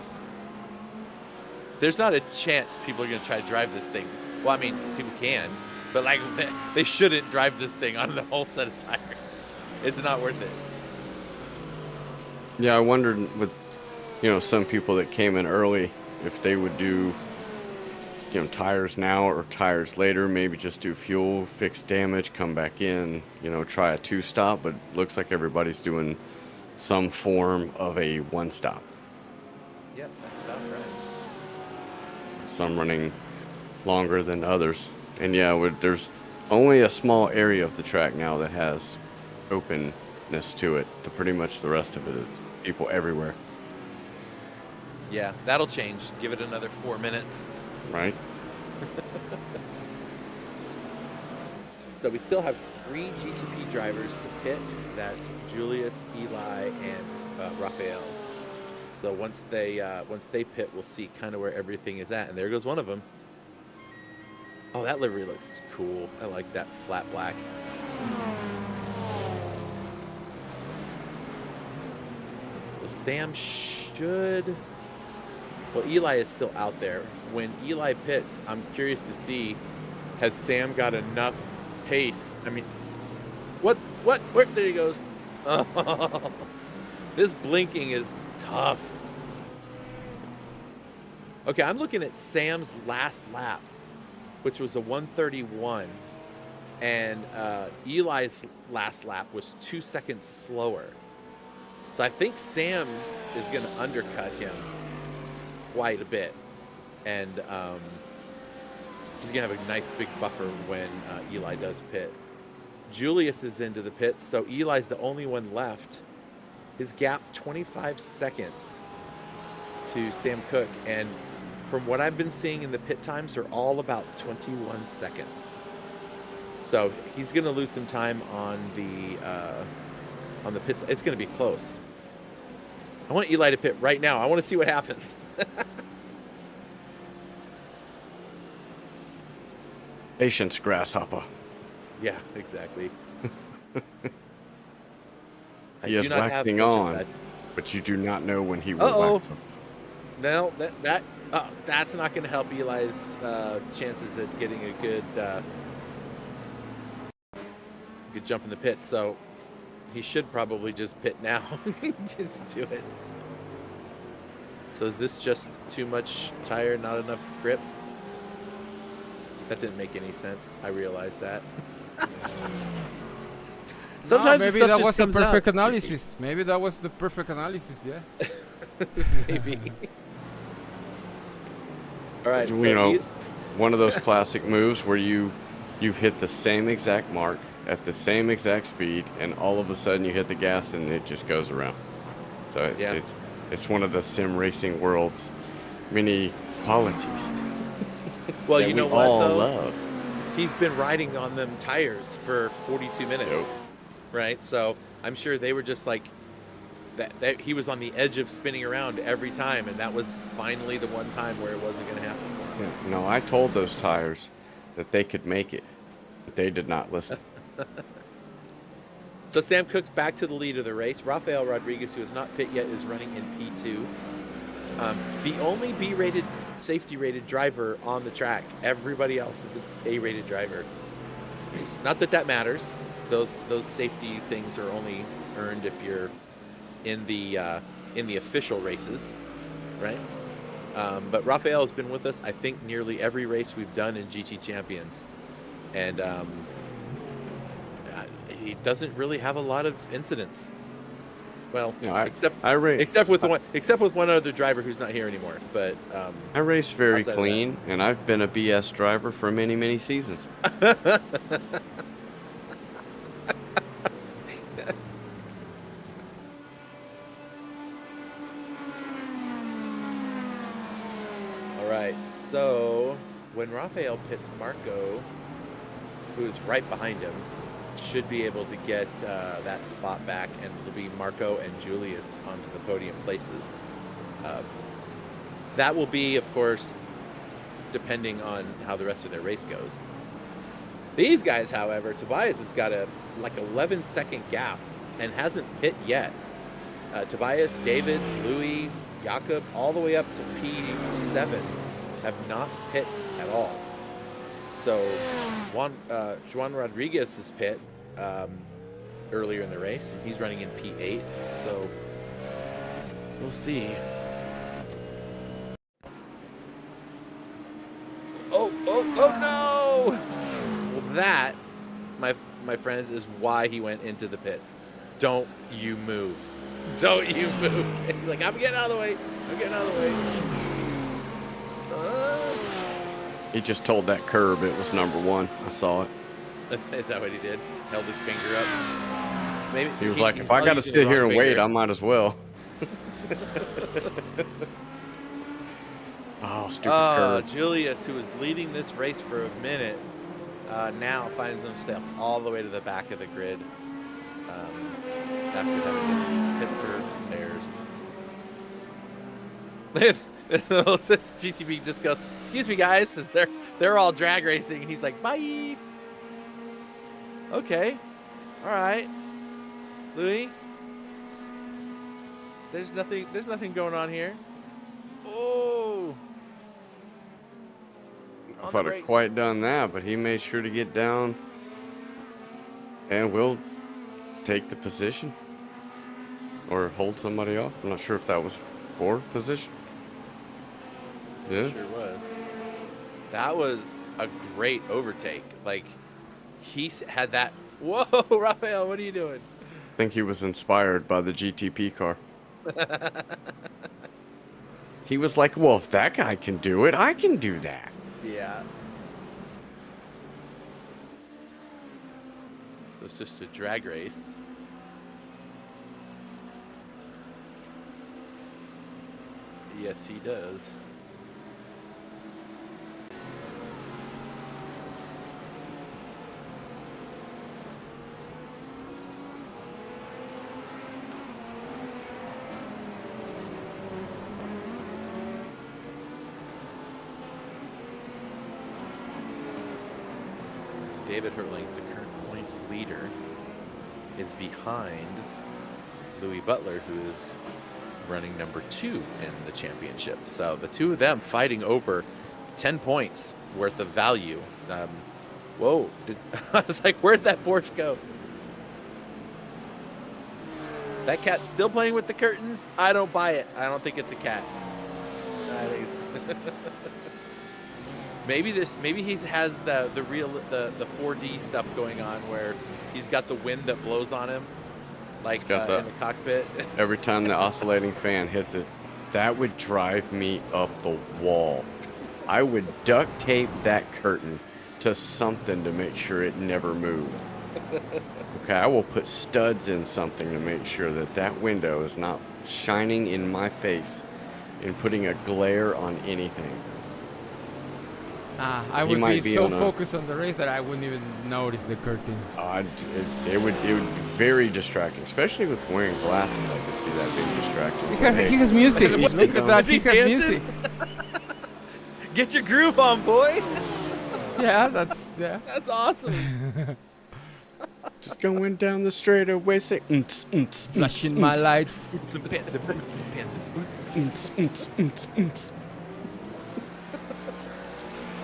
There's not a chance people are going to try to drive this thing. Well, I mean, people can, but like they shouldn't drive this thing on the whole set of tires. It's not worth it. Yeah, I wondered with, some people that came in early, if they would do, tires now or tires later, maybe just do fuel, fix damage, come back in, try a 2-stop, but looks like everybody's doing some form of a 1-stop. Yep, that's about right. Some running longer than others. And yeah, there's only a small area of the track now that has openness to it. Pretty much the rest of it is people everywhere. Yeah, that'll change. Give it another 4 minutes. Right? So we still have 3 GTP drivers to pit. That's Julius, Eli, and Raphael. So once they pit, we'll see kind of where everything is at. And there goes one of them. Oh, that livery looks cool. I like that flat black. So Sam should... Well, Eli is still out there. When Eli pits, I'm curious to see, has Sam got enough pace? I mean, where, there he goes. Oh, this blinking is tough. Okay, I'm looking at Sam's last lap, which was a 1:31, and Eli's last lap was 2 seconds slower. So I think Sam is going to undercut him quite a bit, and he's going to have a nice big buffer when Eli does pit. Julius is into the pits, so Eli's the only one left. His gap 25 seconds to Sam Cooke, and from what I've been seeing in the pit times, they're all about 21 seconds. So he's going to lose some time on the pits. It's going to be close. I want Eli to pit right now. I want to see what happens. Patience, grasshopper. Yeah, exactly. He is waxing on, but you do not know when he will wax up. No, that's not going to help Eli's chances at getting a good jump in the pits. So he should probably just pit now. Just do it. So is this just too much tire, not enough grip? That didn't make any sense. I realized that. No, Sometimes the maybe stuff that just was the comes out. perfect analysis. Maybe that was the perfect analysis. Yeah. Maybe. All right. You know, one of those classic moves where you've hit the same exact mark at the same exact speed, and all of a sudden you hit the gas and it just goes around. So it's one of the sim racing world's many qualities. Well, that you know we what all though? love. He's been riding on them tires for 42 minutes, Yep. right? So I'm sure they were just like that. He was on the edge of spinning around every time, and that was finally the one time where it wasn't going to happen for him. Yeah, no, I told those tires that they could make it, but they did not listen. So Sam Cook's back to the lead of the race. Rafael Rodriguez, who has not pit yet, is running in P2. The only B-rated, safety-rated driver on the track. Everybody else is an A-rated driver. Not that that matters. Those safety things are only earned if you're in the official races, right? But Rafael has been with us, I think, nearly every race we've done in GT Champions, and he doesn't really have a lot of incidents. Well, You know, except with one other driver who's not here anymore. But I race very outside of clean, and I've been a BS driver for many, many seasons. All right, so when Rafael pits, Marco, who is right behind him, should be able to get that spot back, and it'll be Marco and Julius onto the podium places. That will be, of course, depending on how the rest of their race goes. These guys, however, Tobias has got a 11-second gap and hasn't pit yet. Tobias, David, Louis, Jakob, all the way up to P7 have not pit at all. So Juan Rodriguez's pit earlier in the race. He's running in P8, so we'll see. Oh no! Well, that, my friends, is why he went into the pits. Don't you move. Don't you move. He's like, I'm getting out of the way. I'm getting out of the way. He just told that curb it was number one. I saw it. Is that what he did? Held his finger up? Maybe He was like, if I got to sit here and wait, I might as well. Oh, stupid curb. Julius, who was leading this race for a minute, now finds himself all the way to the back of the grid after having been hit for theirs. This GTB just goes, excuse me, guys, says they're all drag racing. And he's like, bye. Okay. All right. Louis, there's nothing going on here. Oh. If I'd have quite done that, but he made sure to get down and will take the position or hold somebody off. I'm not sure if that was for position. Yeah. Sure was. That was a great overtake. Like, he had that. Whoa, Rafael, what are you doing? I think he was inspired by the GTP car. He was like, well, if that guy can do it, I can do that. Yeah. So it's just a drag race. Yes, he does. David Hurling, the current points leader, is behind Louis Butler, who is running number 2 in the championship. So the two of them fighting over 10 points worth of value. Whoa, I was like, where'd that Porsche go? That cat's still playing with the curtains? I don't buy it. I don't think it's a cat. I think it's maybe he has the real the 4D stuff going on where he's got the wind that blows on him, like got that. in the cockpit. Every time the oscillating fan hits it, that would drive me up the wall. I would duct tape that curtain to something to make sure it never moved. Okay, I will put studs in something to make sure that that window is not shining in my face and putting a glare on anything. I He would might be be so on a- focused on the race that I wouldn't even notice the curtain. It would be very distracting, especially with wearing glasses. I could see that being distracting. He has music. What's Look he- at that. is He he has dancing? music. Get your groove on, boy. Yeah, that's That's awesome. Just going down the straightaway, say, flashing my lights. Boots and pants and boots and pants and boots.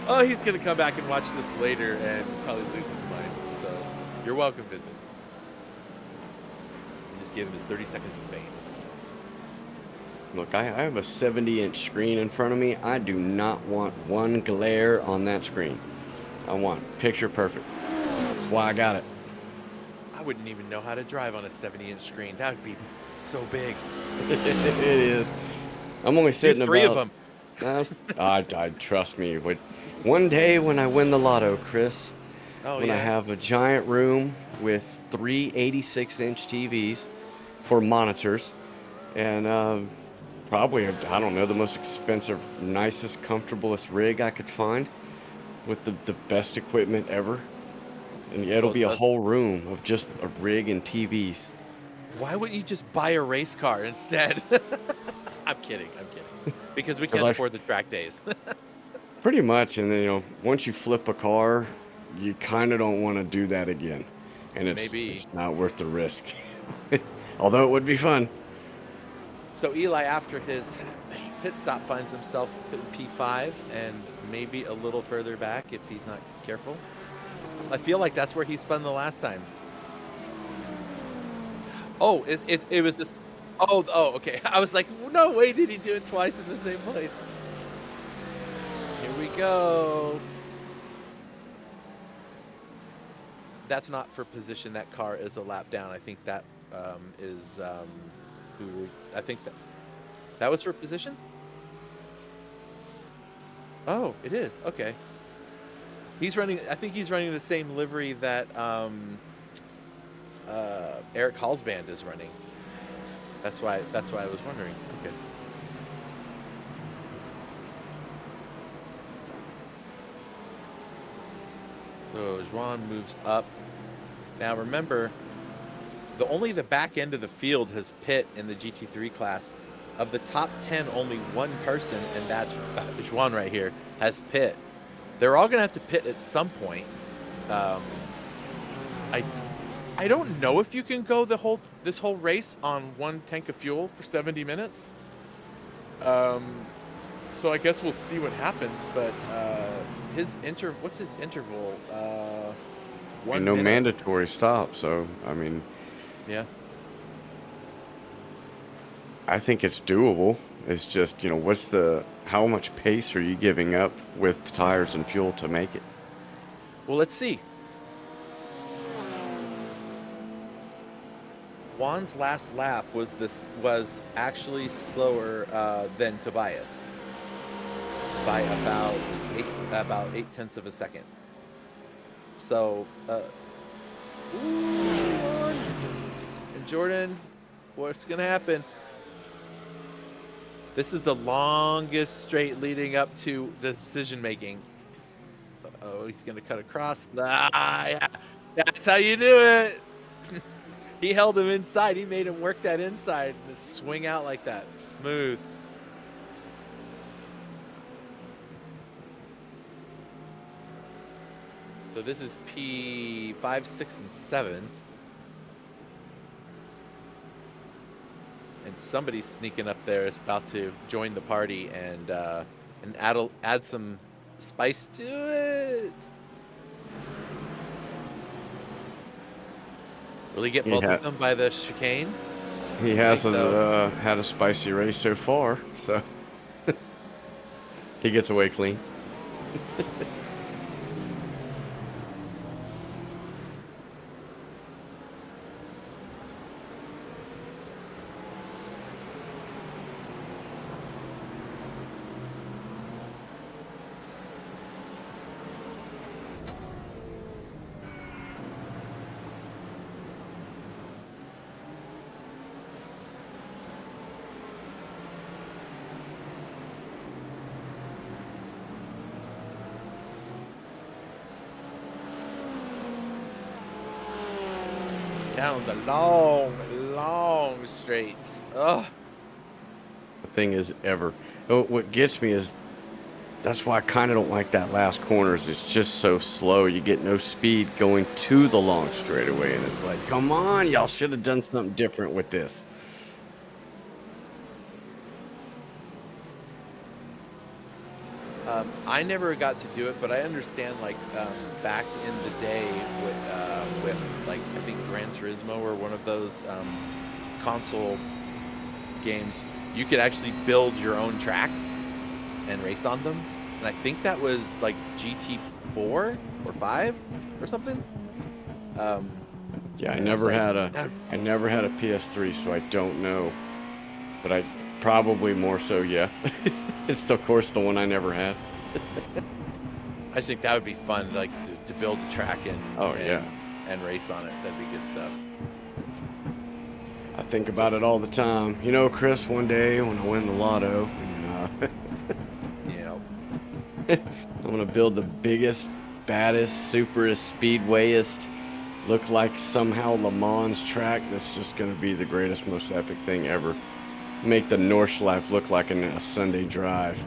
Oh, he's gonna come back and watch this later and probably lose his mind. So, you're welcome, Vincent. I just gave him his 30 seconds of fame. Look, I have a 70-inch screen in front of me. I do not want one glare on that screen. I want picture perfect. That's why I got it. I wouldn't even know how to drive on a 70-inch screen. That would be so big. It is. I'm only sitting Do 3 about... of them. I trust me. One day when I win the lotto, Chris, Oh when yeah. I have a giant room with 3 86-inch TVs for monitors, and probably, I don't know, the most expensive, nicest, comfortablest rig I could find with the best equipment ever. And it'll Well, be a that's- whole room of just a rig and TVs. Why wouldn't you just buy a race car instead? I'm kidding. Because we 'Cause can't I- afford the track days. Pretty much, and then, once you flip a car, you kind of don't want to do that again. And it's not worth the risk. Although it would be fun. So Eli, after his pit stop, finds himself in P5 and maybe a little further back if he's not careful. I feel like that's where he spun the last time. Oh, it was this. Oh, okay. I was like, no way did he do it twice in the same place. Here we go. That's not for position. That car is a lap down. I think that is who. I think that was for position. Oh, it is. Okay. He's running. I think he's running the same livery that Eric Hall's band is running. That's why I was wondering. Okay. So Juan moves up. Now remember, only the back end of the field has pit in the GT3 class. Of the top 10, only one person, and that's Juan right here, has pit. They're all gonna have to pit at some point. I don't know if you can go this whole race on one tank of fuel for 70 minutes. So I guess we'll see what happens. But what's his interval? 1 And no minute. mandatory stop, so I mean, Yeah. I think it's doable. It's just, how much pace are you giving up with tires and fuel to make it? Well, let's see. Juan's last lap was actually slower than Tobias by about 8/10 of a second. So, and Jordan, what's gonna happen? This is the longest straight leading up to the decision making. Oh, he's gonna cut across. Yeah. That's how you do it. He held him inside. He made him work that inside and just swing out like that. Smooth. So this is P5, 6, and 7. And somebody's sneaking up there is about to join the party and add some spice to it. Will he get both of them by the chicane? He hasn't had a spicy race so far, so he gets away clean. Down the long, long straights. Ugh. The thing is ever. Oh, what gets me is that's why I kind of don't like that last corner. Is it's just so slow. You get no speed going to the long straightaway, and it's like, come on, y'all should have done something different with this. I never got to do it, but I understand, like, back in the day with like, I think Gran Turismo or one of those console games, you could actually build your own tracks and race on them. And I think that was like GT4 or 5 or something. Yeah, I never had a PS3, so I don't know. But I probably more so, yeah. It's of course the one I never had. I think that would be fun, like to build a track and and race on it. That'd be good stuff. I think about it all the time. You know, Chris, one day when I win the lotto, Yeah. I'm gonna build the biggest, baddest, superest, speedwayest, look like somehow Le Mans track. That's just gonna be the greatest, most epic thing ever. Make the Nordschleife look like a Sunday drive.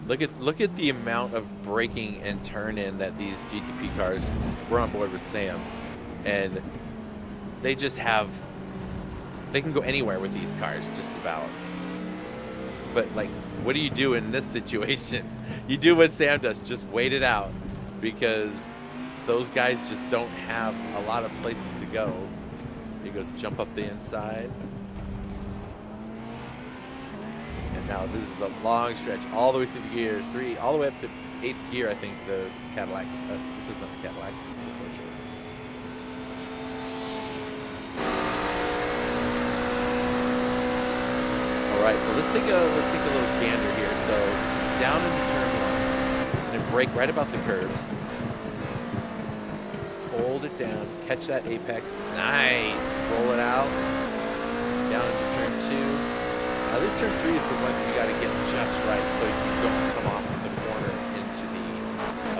Look at the amount of braking and turn in that these GTP cars were on board with Sam, and they just have, they can go anywhere with these cars just about. But like, what do you do in this situation? You do what Sam does, just wait it out, because those guys just don't have a lot of places to go. He goes jump up the inside. And now this is the long stretch all the way through the gears, all the way up to 8th gear, I think, the Cadillac. This is not the Cadillac, this is the Porsche. All right, so let's take a little gander here. So down into turn 1, and brake right about the curves. Hold it down, catch that apex. Nice. Roll it out. Down into turn 2. Now this turn 3 is the one you got to get just right so you don't come off the corner into the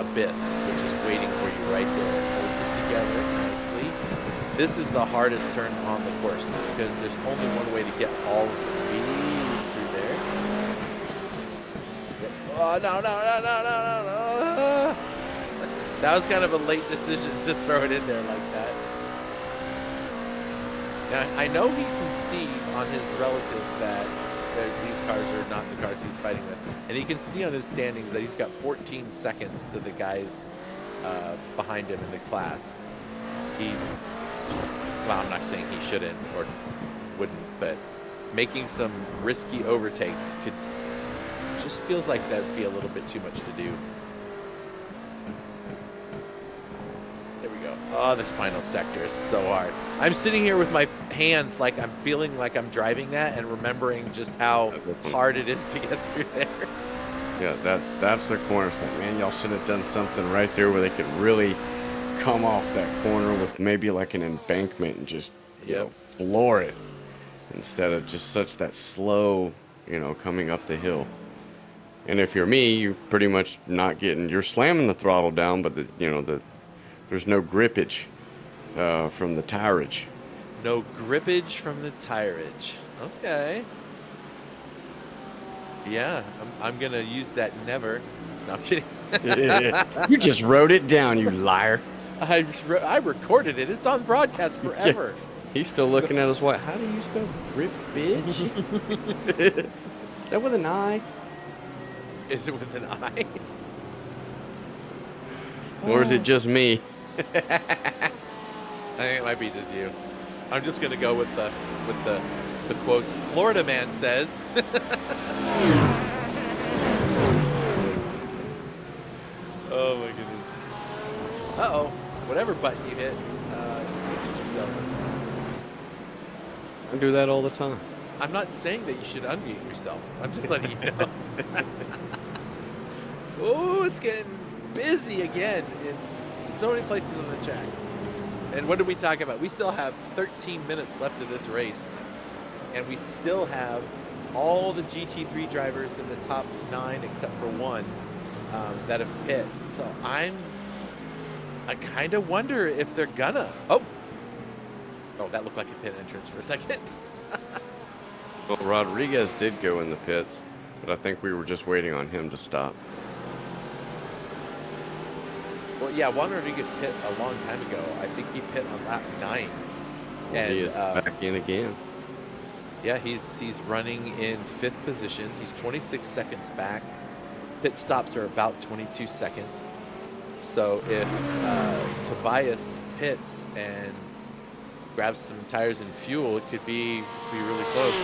abyss, which is waiting for you right there. Hold it together nicely. This is the hardest turn on the course because there's only one way to get all of the speed through there. Oh, no. That was kind of a late decision to throw it in there like that. Now, I know he can see on his relative that these cars are not the cars he's fighting with. And he can see on his standings that he's got 14 seconds to the guys behind him in the class. Well, I'm not saying he shouldn't or wouldn't, but making some risky overtakes just feels like that'd be a little bit too much to do. There we go. Oh, this final sector is so hard. I'm sitting here with my hands like I'm feeling like I'm driving that and remembering just how hard it is to get through there. Yeah, that's the corner set, man. Y'all should have done something right there where they could really come off that corner with maybe like an embankment and just floor it instead of just such that slow, coming up the hill. And if you're me, you're pretty much not getting, you're slamming the throttle down, but there's no grippage from the tireage. No grippage from the tireage. Okay. Yeah, I'm gonna use that never. No, I'm kidding. You just wrote it down, you liar. I recorded it. It's on broadcast forever. He's still looking at his watch. How do you spell grippage? Is that with an I? Is it with an I? Or is it just me? I think it might be just you. I'm just gonna go with the quotes. Florida man says. Oh my goodness. Uh-oh. Whatever button you hit, you hit yourself. I do that all the time. I'm not saying that you should unmute yourself. I'm just letting you know. Oh, it's getting busy again in so many places on the track. And what did we talk about? We still have 13 minutes left of this race. And we still have all the GT3 drivers in the top 9 except for one that have pit. So I kind of wonder if they're gonna. Oh, that looked like a pit entrance for a second. Well, Rodriguez did go in the pits, but I think we were just waiting on him to stop. Well, yeah, Juan Rodriguez pit a long time ago. I think he pit on lap 9. Well, And he is back in again. yeah, he's running in 5th position. He's 26 seconds back. Pit stops are about 22 seconds. So if Tobias pits and grabs some tires and fuel, it could be really close.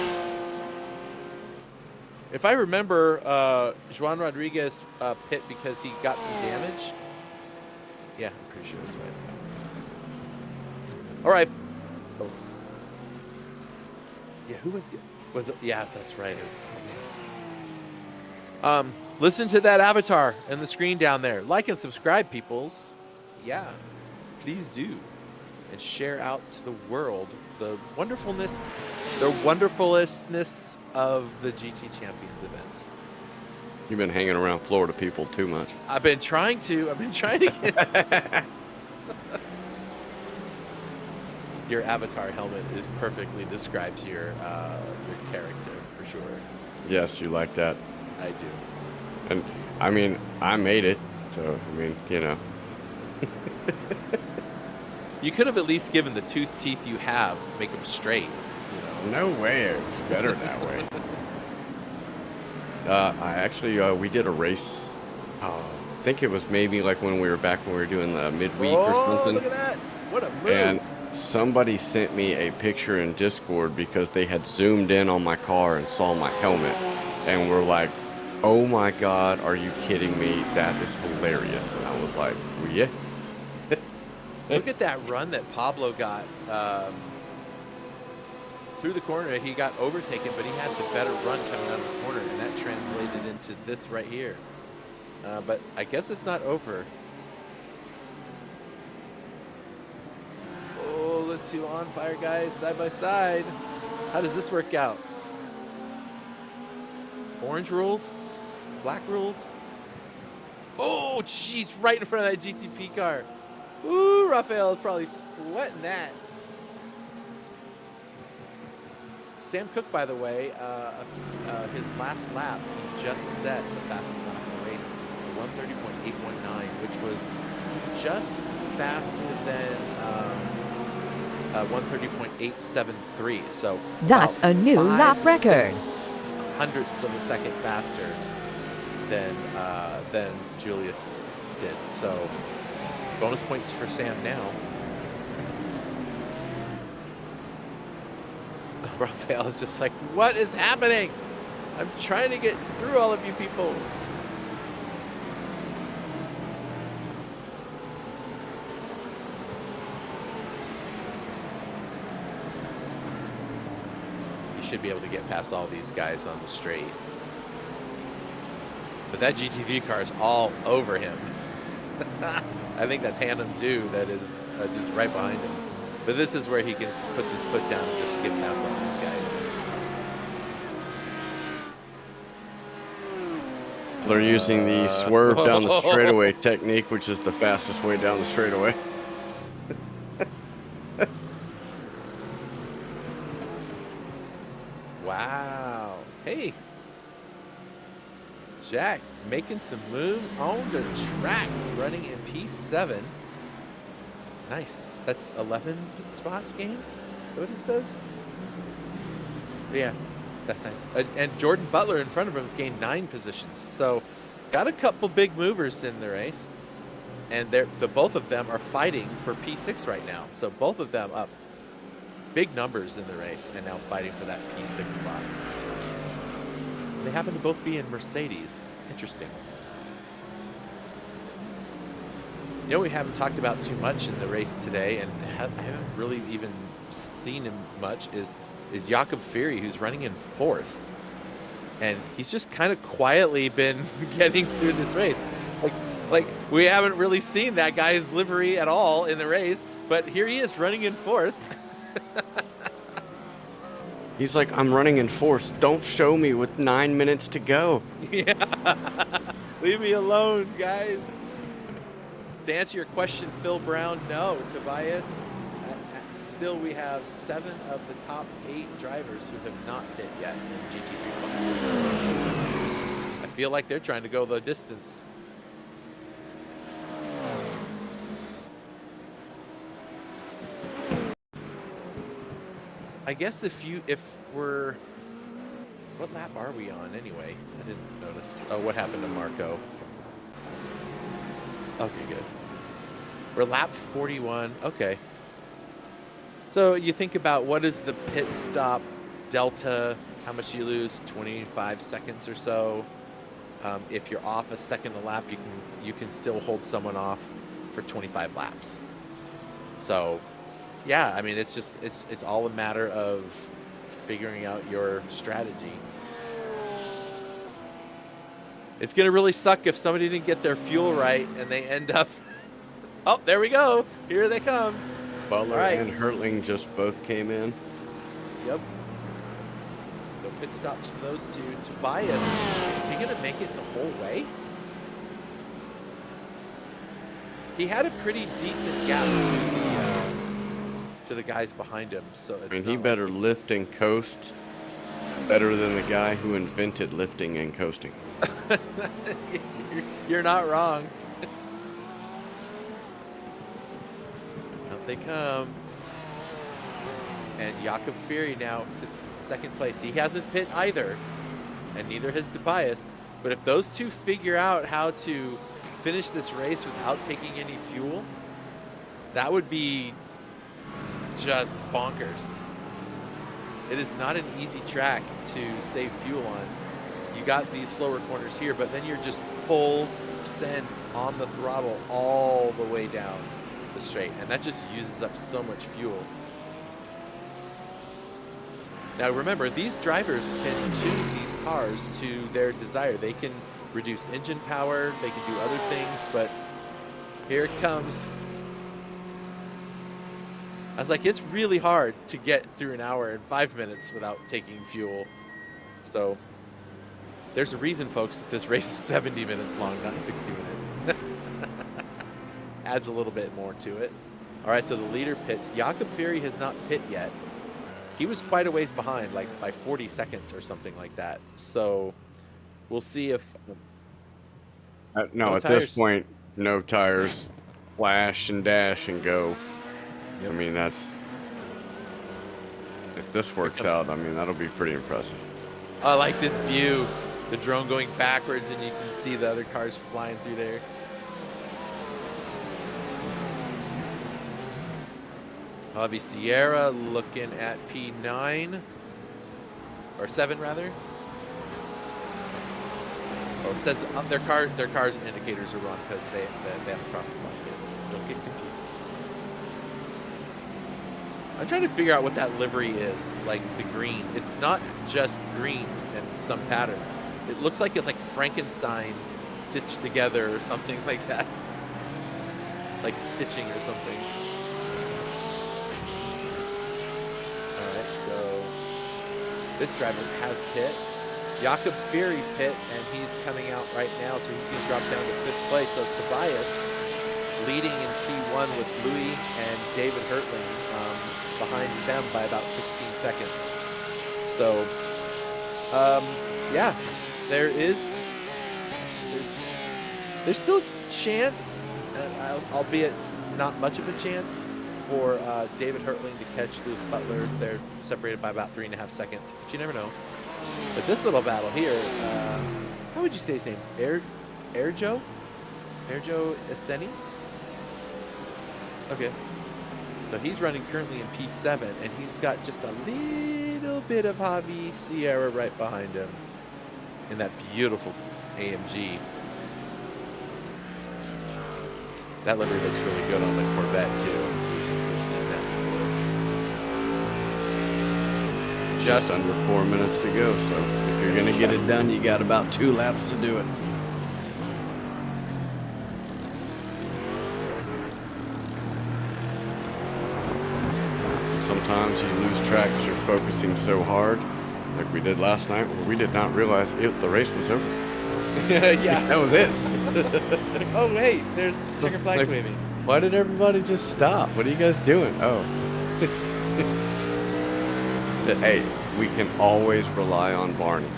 If I remember, Juan Rodriguez pit because he got some damage. Yeah, I'm pretty sure that's right. All right. Oh. Yeah, who was it? Yeah, that's right. Listen to that avatar and the screen down there. Like and subscribe, peoples. Yeah, please do. And share out to the world the wonderfulness of the GT Champions events. You've been hanging around Florida people too much. I've been trying to get. Your avatar helmet is perfectly describes your character for sure. Yes, you like that. I do. And I mean, I made it, so I mean, you know. You could have at least given the teeth you have, make them straight. You know. No way, it's better that way. I actually, we did a race. I think it was maybe like when we were doing the midweek or something. Look at that! What a move! And somebody sent me a picture in Discord because they had zoomed in on my car and saw my helmet, and were like, "Oh my God, are you kidding me? That is hilarious!" And I was like, well, "Yeah." Look at that run that Pablo got through the corner. He got overtaken, but he had the better run coming out of the corner, and that translated into this right here. But I guess it's not over. Oh, the two on fire guys side by side. How does this work out? Orange rules? Black rules? Oh, jeez, right in front of that GTP car. Ooh, Rafael is probably sweating that. Sam Cook, by the way, his last lap, he just set the fastest lap in the race, 130.819, which was just faster than 130.873. So that's a new lap record. Hundredths of a second faster than Julius did. So bonus points for Sam now. Rafael is just like, what is happening? I'm trying to get through all of you people. You should be able to get past all these guys on the straight. But that GTV car is all over him. I think that's Hannum Dew that is just right behind him. But this is where he can put his foot down and just get past all these guys. They're using the swerve down the straightaway technique, which is the fastest way down the straightaway. Wow. Hey. Jack making some moves on the track, running in P7. Nice. That's 11 spots gained? Is that what it says? Yeah, that's nice. And Jordan Butler in front of him has gained 9 positions. So got a couple big movers in the race. And both of them are fighting for P6 right now. So both of them up. Big numbers in the race and now fighting for that P6 spot. They happen to both be in Mercedes. Interesting. You know, we haven't talked about too much in the race today, and I haven't really even seen him much. Is Jakob Fury, who's running in 4th, and he's just kind of quietly been getting through this race. Like we haven't really seen that guy's livery at all in the race, but here he is running in 4th. He's like, I'm running in 4th. Don't show me with 9 minutes to go. Yeah, leave me alone, guys. To answer your question, Phil Brown, no. Tobias, still we have 7 of the top 8 drivers who have not pit yet in GT3 classes. I feel like they're trying to go the distance. I guess if we're, what lap are we on anyway? I didn't notice. Oh, what happened to Marco? Okay, good. We're lap 41. Okay. So you think about what is the pit stop delta, how much you lose, 25 seconds or so. If you're off a second a lap, you can still hold someone off for 25 laps. So yeah, I mean, it's all a matter of figuring out your strategy. It's going to really suck if somebody didn't get their fuel right and they end up... Oh, there we go. Here they come. Butler right. and Hertling just both came in. Yep. No pit stops for those two. Tobias, is he going to make it the whole way? He had a pretty decent gap to the guys behind him. So it's I mean, he better lift and coast better than the guy who invented lifting and coasting. You're not wrong. Out they come. And Jakob Fury now sits in 2nd place. He hasn't pit either, and neither has Tobias. But if those two figure out how to finish this race without taking any fuel, that would be just bonkers. It is not an easy track to save fuel on. You got these slower corners here, but then you're just full send on the throttle all the way down the straight, and that just uses up so much fuel. Now remember, these drivers can tune these cars to their desire. They can reduce engine power, they can do other things, but here it comes. I was like, it's really hard to get through an hour and 5 minutes without taking fuel. So there's a reason, folks, that this race is 70 minutes long, not 60 minutes. Adds a little bit more to it. All right, so the leader pits. Jakob Fury has not pit yet. He was quite a ways behind, like by 40 seconds or something like that. So we'll see if... No, at tires. this point, no tires. Flash and dash and go. Yep. I mean, that's... If this works out, I mean, that'll be pretty impressive. I like this view. The drone going backwards, and you can see the other cars flying through there. Javi Sierra looking at P9. Or 7, rather. Well, it says their car's indicators are wrong because they haven't crossed the line yet. So don't get confused. I'm trying to figure out what that livery is, like the green. It's not just green in some pattern. It looks like it's like Frankenstein stitched together or something like that. Like stitching or something. Alright, so this driver has pit. Jakob Fury pit, and he's coming out right now, so he's going to drop down to 5th place. So Tobias leading in P1 with Louis and David Hertling behind them by about 16 seconds. So, yeah, there's still a chance, albeit not much of a chance, for David Hertling to catch Louis Butler. They're separated by about 3.5 seconds, but you never know. But this little battle here, how would you say his name? Erjo Esseni? Okay. So he's running currently in P7, and he's got just a little bit of Javi Sierra right behind him in that beautiful AMG. That livery looks really good on the Corvette too. We've seen that before. Just under 4 minutes to go, so if you're gonna get it done, you got about 2 laps to do it. Sometimes you lose track because you're focusing so hard, like we did last night, where we did not realize the race was over. Yeah. That was it. Like, oh wait, there's checker flags Like, waving. Why did everybody just stop? What are you guys doing? Oh. Hey, we can always rely on Barney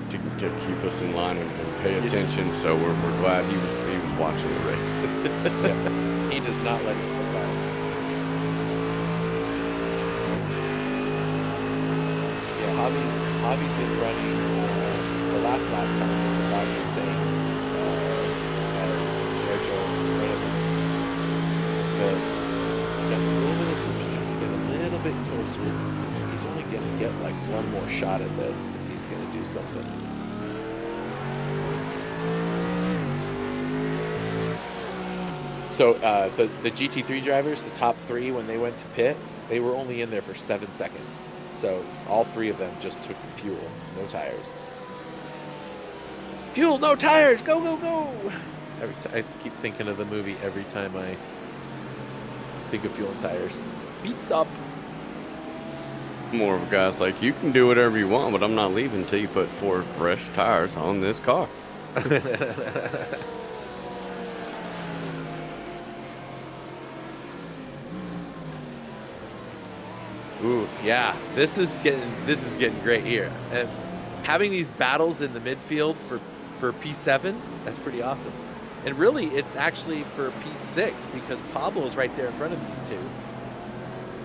to keep us in line and pay attention. So we're glad he was watching the race. Yeah. He does not let us go by. Yeah, Hobby's been running the last lap time was about the same as Sergio in front of him. But he's got a little bit of something to get a little bit closer. He's only going to get like one more shot at this if he's going to do something. So the GT3 drivers, the top 3, when they went to pit, they were only in there for 7 seconds. So all 3 of them just took fuel, no tires. Fuel, no tires, go, go, go! I keep thinking of the movie every time I think of fuel and tires. Beat stop. More of a guy's like, you can do whatever you want, but I'm not leaving until you put 4 fresh tires on this car. Ooh, yeah, this is getting great here. And having these battles in the midfield for P7, that's pretty awesome. And really, it's actually for P6 because Pablo's right there in front of these 2.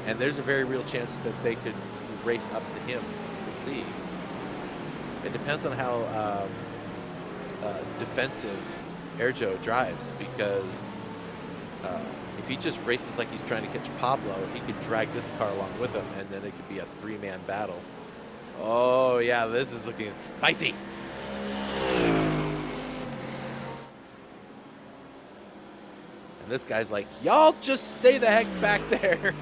And there's a very real chance that they could race up to him. We'll see. It depends on how defensive Erjo drives, because if he just races like he's trying to catch Pablo, he could drag this car along with him, and then it could be a 3-man battle. Oh yeah, this is looking spicy. And this guy's like, y'all just stay the heck back there.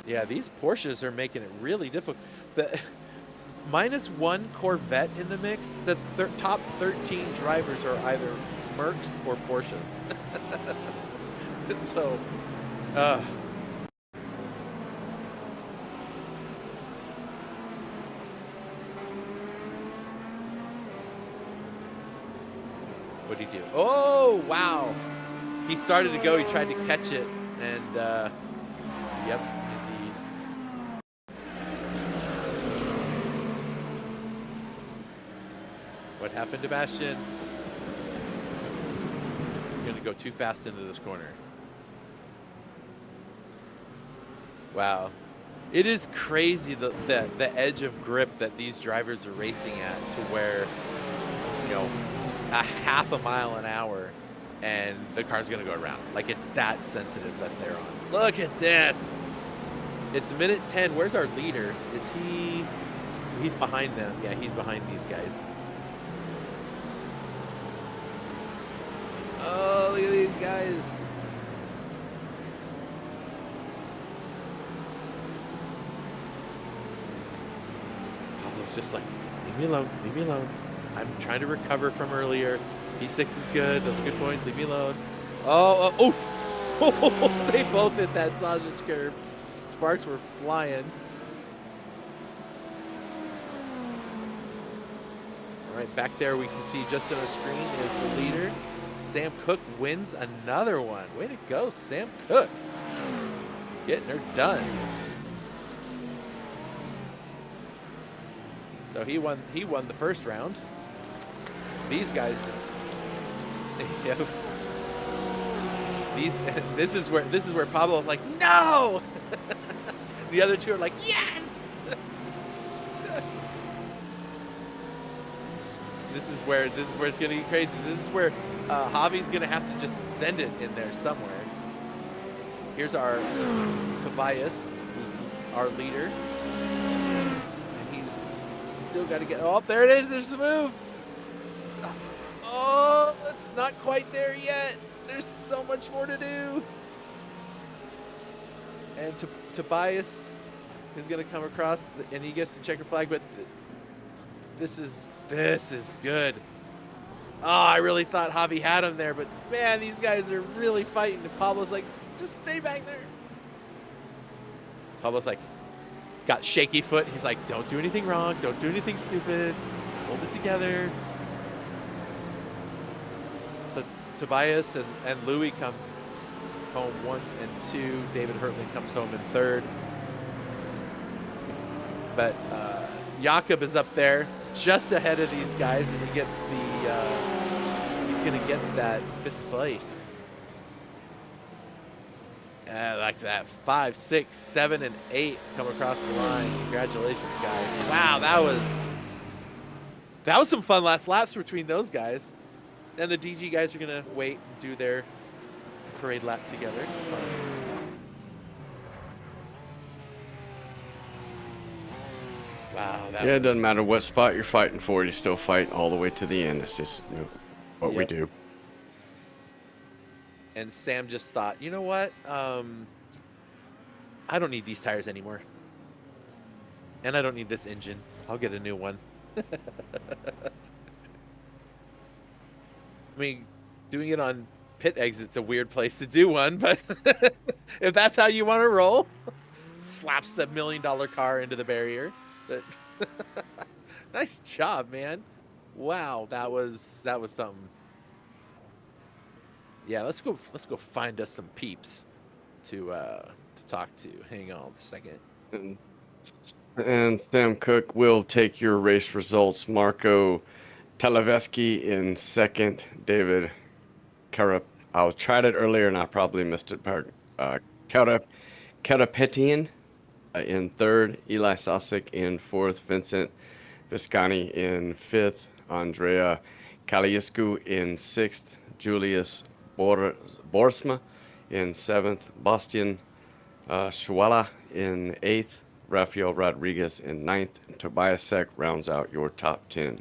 Yeah, these Porsches are making it really difficult. The -1 Corvette in the mix, the top 13 drivers are either Mercs or Porsches. So, what'd he do? Oh, wow. He started to go, he tried to catch it, and, yep. What happened to Bastion? You're gonna go too fast into this corner. Wow. It is crazy the edge of grip that these drivers are racing at, to where, you know, a half a mile an hour and the car's gonna go around. Like, it's that sensitive that they're on. Look at this. It's minute 10. Where's our leader? Is he? He's behind them. Yeah, he's behind these guys. Oh, look at these guys. Pablo's just like, leave me alone, leave me alone. I'm trying to recover from earlier. P6 is good, those are good points, leave me alone. Oh, oof. They both hit that sausage curve. Sparks were flying. All right, back there we can see just on the screen is the leader. Sam Cook wins another one. Way to go, Sam Cook. Getting her done. So he won the first round. These guys, yeah. This is where Pablo's like, no. The other 2 are like, yes. This is where it's gonna get crazy. This is where Javi's gonna have to just send it in there somewhere. Here's our Tobias, who's our leader, and he's still got to get. Oh, there it is. There's the move. It's not quite there yet. There's so much more to do. And Tobias is going to come across, and he gets the checker flag, but this is good. Oh, I really thought Javi had him there, but man, these guys are really fighting. And Pablo's like, just stay back there. Pablo's like, got shaky foot. He's like, don't do anything wrong. Don't do anything stupid. Hold it together. So Tobias and Louis comes home 1 and 2. David Hertling comes home in 3rd. But Jakob is up there just ahead of these guys, and he gets he's going to get that 5th place. Like that, 5, 6, 7, and 8 come across the line. Congratulations, guys! Wow, that was some fun last laps between those guys. And the DG guys are gonna wait and do their parade lap together. Fun. Wow. It doesn't matter what spot you're fighting for. You still fight all the way to the end. It's just what we do. And Sam just thought, you know what? I don't need these tires anymore. And I don't need this engine. I'll get a new one. I mean, doing it on pit exit's a weird place to do one, but if that's how you want to roll, slaps the $1 million car into the barrier. But nice job, man. Wow, that was something. Yeah, let's go find us some peeps to talk to. Hang on a second. And Sam Cook will take your race results. Marco Televeski in 2nd. David I tried it earlier and I probably missed it. Karapetian in 3rd. Eli Sosik in 4th. Vincent Viscani in 5th. Andrea Kaliescu in 6th. Julius Borsma in 7th. Bastian Schwala in 8th. Rafael Rodriguez in 9th. And Tobias Sek rounds out your top 10.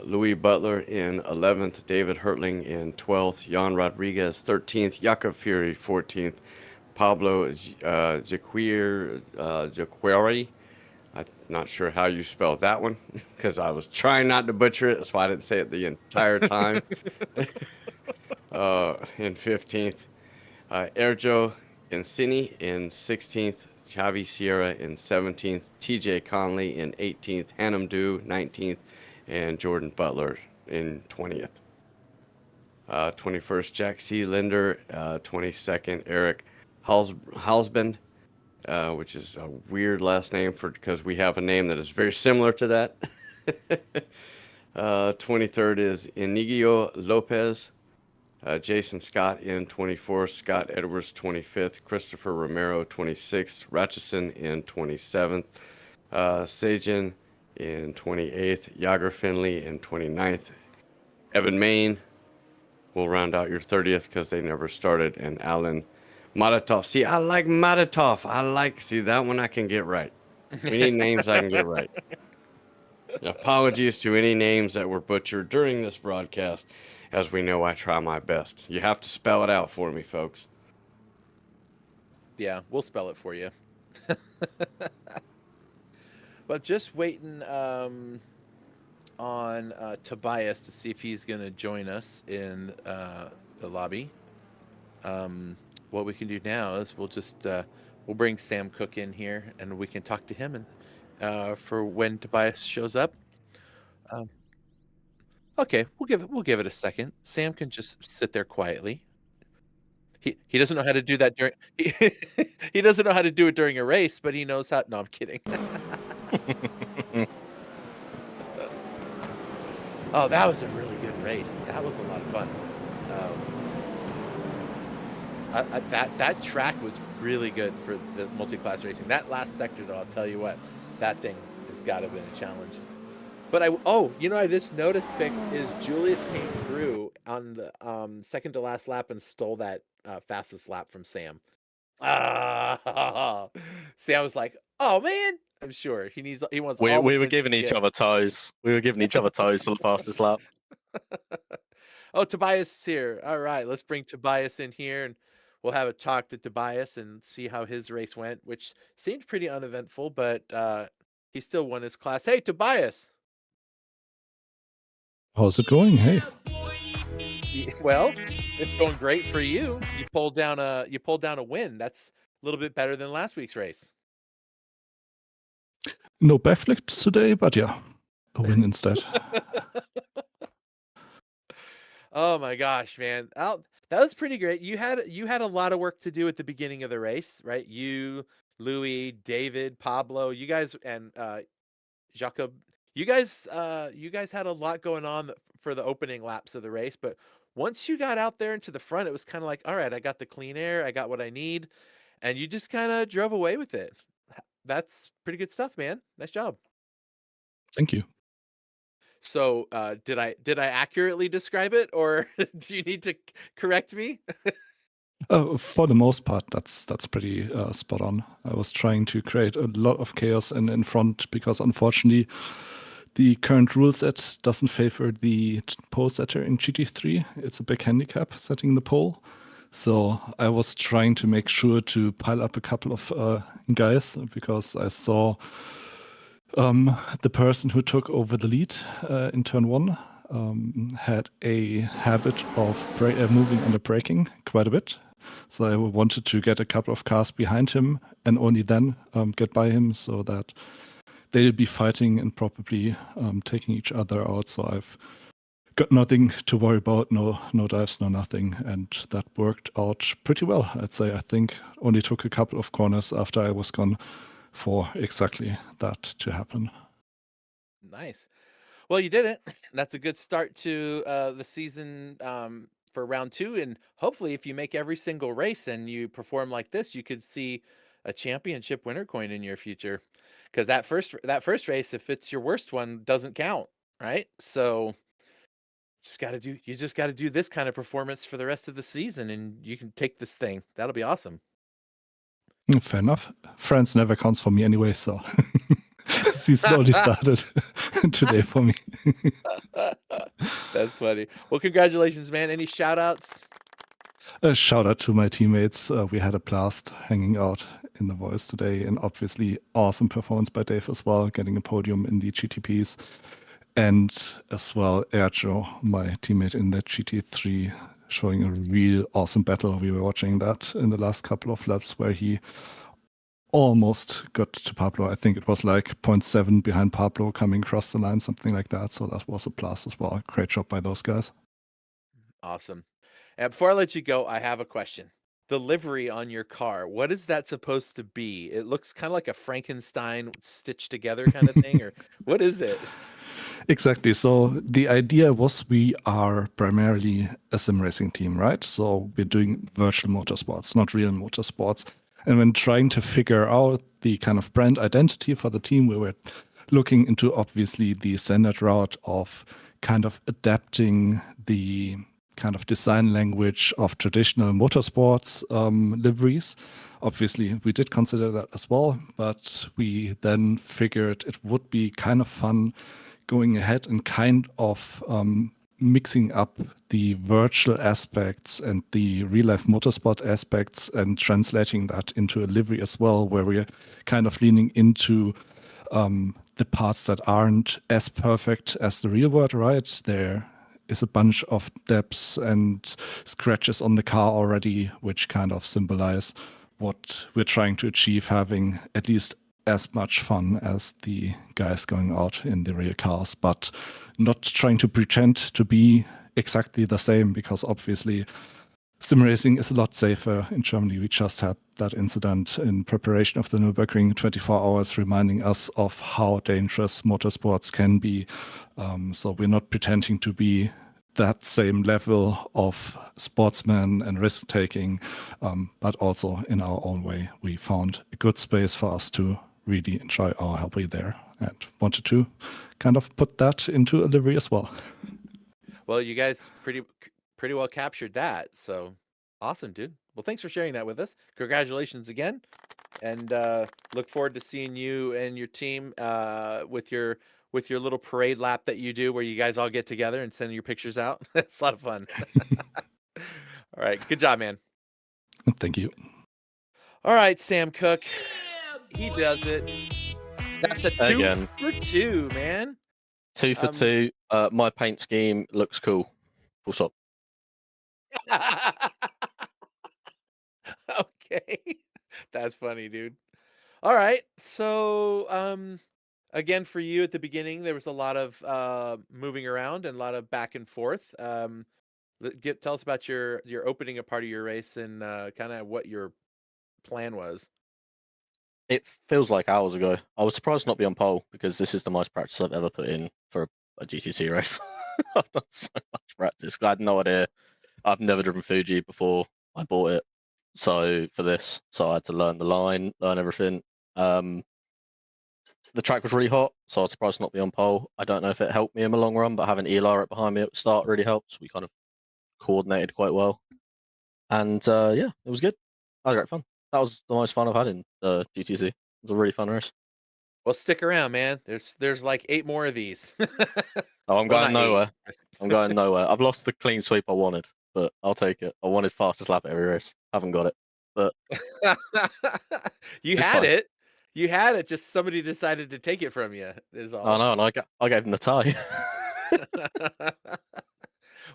Louis Butler in 11th. David Hertling in 12th. Jan Rodriguez 13th. Jakob Fury 14th. Pablo Jaquiri. I'm not sure how you spell that one because I was trying not to butcher it. That's why I didn't say it the entire time. In 15th. Erjo Encini in 16th. Javi Sierra in 17th. TJ Conley in 18th. Hannum Du 19th. And Jordan Butler in 20th. 21st, Jack C. Linder. 22nd, Eric Halsband, which is a weird last name because we have a name that is very similar to that. 23rd is Inigio Lopez. Jason Scott in 24th. Scott Edwards 25th. Christopher Romero 26th. Ratchison in 27th. Sajin in 28th. Yager Finley in 29th. Evan Main will round out your 30th because they never started. And Alan Madatov. See, I like Madatov. See, that one I can get right. We need names I can get right. Apologies to any names that were butchered during this broadcast. As we know, I try my best. You have to spell it out for me, folks. Yeah, we'll spell it for you. But just waiting on Tobias to see if he's going to join us in the lobby. What we can do now is we'll bring Sam Cook in here and we can talk to him and for when Tobias shows up. Okay, we'll give it a second. Sam can just sit there quietly. He doesn't know how to do that during he doesn't know how to do it during a race, but he knows how. No, I'm kidding. Oh, that was a really good race. That was a lot of fun. That track was really good for the multi-class racing. That last sector, though, I'll tell you what, that thing has got to have been a challenge. But I just noticed, Pix, is Julius came through on the second to last lap and stole that fastest lap from Sam. Sam was like, "Oh man," I'm sure he wants. We were giving each other toes. We were giving each other toes for the fastest lap. Oh, Tobias is here. All right, let's bring Tobias in here and we'll have a talk to Tobias and see how his race went, which seemed pretty uneventful, but he still won his class. Hey, Tobias. How's it going? Hey. Well, it's going great for you. You pulled down a win. That's a little bit better than last week's race. No backflips today, but yeah, a win instead. Oh my gosh, man. That was pretty great. You had a lot of work to do at the beginning of the race, right? You, Louis, David, Pablo, you guys and Jacob, you guys had a lot going on for the opening laps of the race, but once you got out there into the front, it was kind of like, all right, I got the clean air, I got what I need, and you just kind of drove away with it. That's pretty good stuff, man. Nice job. Thank you. So, did I accurately describe it, or do you need to correct me? For the most part, that's pretty spot on. I was trying to create a lot of chaos in front because unfortunately, the current rule set doesn't favor the pole setter in GT3. It's a big handicap setting the pole. So I was trying to make sure to pile up a couple of guys because I saw the person who took over the lead in turn one had a habit of moving under braking quite a bit. So I wanted to get a couple of cars behind him and only then get by him so that they'll be fighting and probably taking each other out. So I've got nothing to worry about, no dives, no nothing. And that worked out pretty well, I'd say. I think only took a couple of corners after I was gone for exactly that to happen. Nice. Well, you did it. That's a good start to the season for round two. And hopefully, if you make every single race and you perform like this, you could see a championship winner coin in your future. Because that first race, if it's your worst one, doesn't count, right? So you just got to do this kind of performance for the rest of the season, and you can take this thing. That'll be awesome. Fair enough. France never counts for me anyway, so she slowly started today for me. That's funny. Well, congratulations, man. Any shout outs? A shout out to my teammates. We had a blast hanging out in the voice today, and obviously awesome performance by Dave as well, getting a podium in the GTPs. And as well, Erjo, my teammate in that GT3, showing a real awesome battle. We were watching that in the last couple of laps where he almost got to Pablo. I think it was like 0.7 behind Pablo coming across the line, something like that. So that was a plus as well. Great job by those guys. Awesome. And before I let you go, I have a question. The livery on your car, what is that supposed to be? It looks kind of like a Frankenstein stitched together kind of thing, or what is it? Exactly. So the idea was we are primarily a sim racing team, right? So we're doing virtual motorsports, not real motorsports. And when trying to figure out the kind of brand identity for the team, we were looking into obviously the standard route of kind of adapting the kind of design language of traditional motorsports liveries. Obviously, we did consider that as well, but we then figured it would be kind of fun going ahead and kind of mixing up the virtual aspects and the real life motorsport aspects and translating that into a livery as well, where we're kind of leaning into the parts that aren't as perfect as the real world, right? There is a bunch of depths and scratches on the car already, which kind of symbolize what we're trying to achieve, having at least as much fun as the guys going out in the real cars, but not trying to pretend to be exactly the same, because obviously sim racing is a lot safer in Germany. We just had that incident in preparation of the Nürburgring 24 hours, reminding us of how dangerous motorsports can be. So we're not pretending to be that same level of sportsman and risk taking, but also in our own way. We found a good space for us to really enjoy our hobby there and wanted to kind of put that into a livery as well. Well, you guys pretty well captured that. So awesome, dude. Well, thanks for sharing that with us. Congratulations again. And look forward to seeing you and your team with your with your little parade lap that you do where you guys all get together and send your pictures out. It's a lot of fun. All right. Good job, man. Thank you. All right, Sam Cook. He does it. That's a 2 Again. for 2, man. 2 for 2. My paint scheme looks cool. Full stop. Okay. That's funny, dude. All right. So, again, for you at the beginning, there was a lot of moving around and a lot of back and forth. Tell us about your opening a part of your race and kind of what your plan was. It feels like hours ago. I was surprised not to be on pole because this is the most practice I've ever put in for a GTC race. I've done so much practice. I had no idea. I've never driven Fuji before I bought it. So for this, I had to learn the line, learn everything. The track was really hot, so I was surprised not to be on pole. I don't know if it helped me in the long run, but having Eli right behind me at the start really helped. We kind of coordinated quite well. And yeah, it was good. I had great fun. That was the most fun I've had in GTC. It was a really fun race. Well, stick around, man. There's like 8 more of these. Oh, I'm Well, going not 8. nowhere. I'm going nowhere. I've lost the clean sweep I wanted, but I'll take it. I wanted fastest lap at every race. Haven't got it, but You it's had fine. it. You had it. Just somebody decided to take it from you. Is all. I know, and I gave him the tie.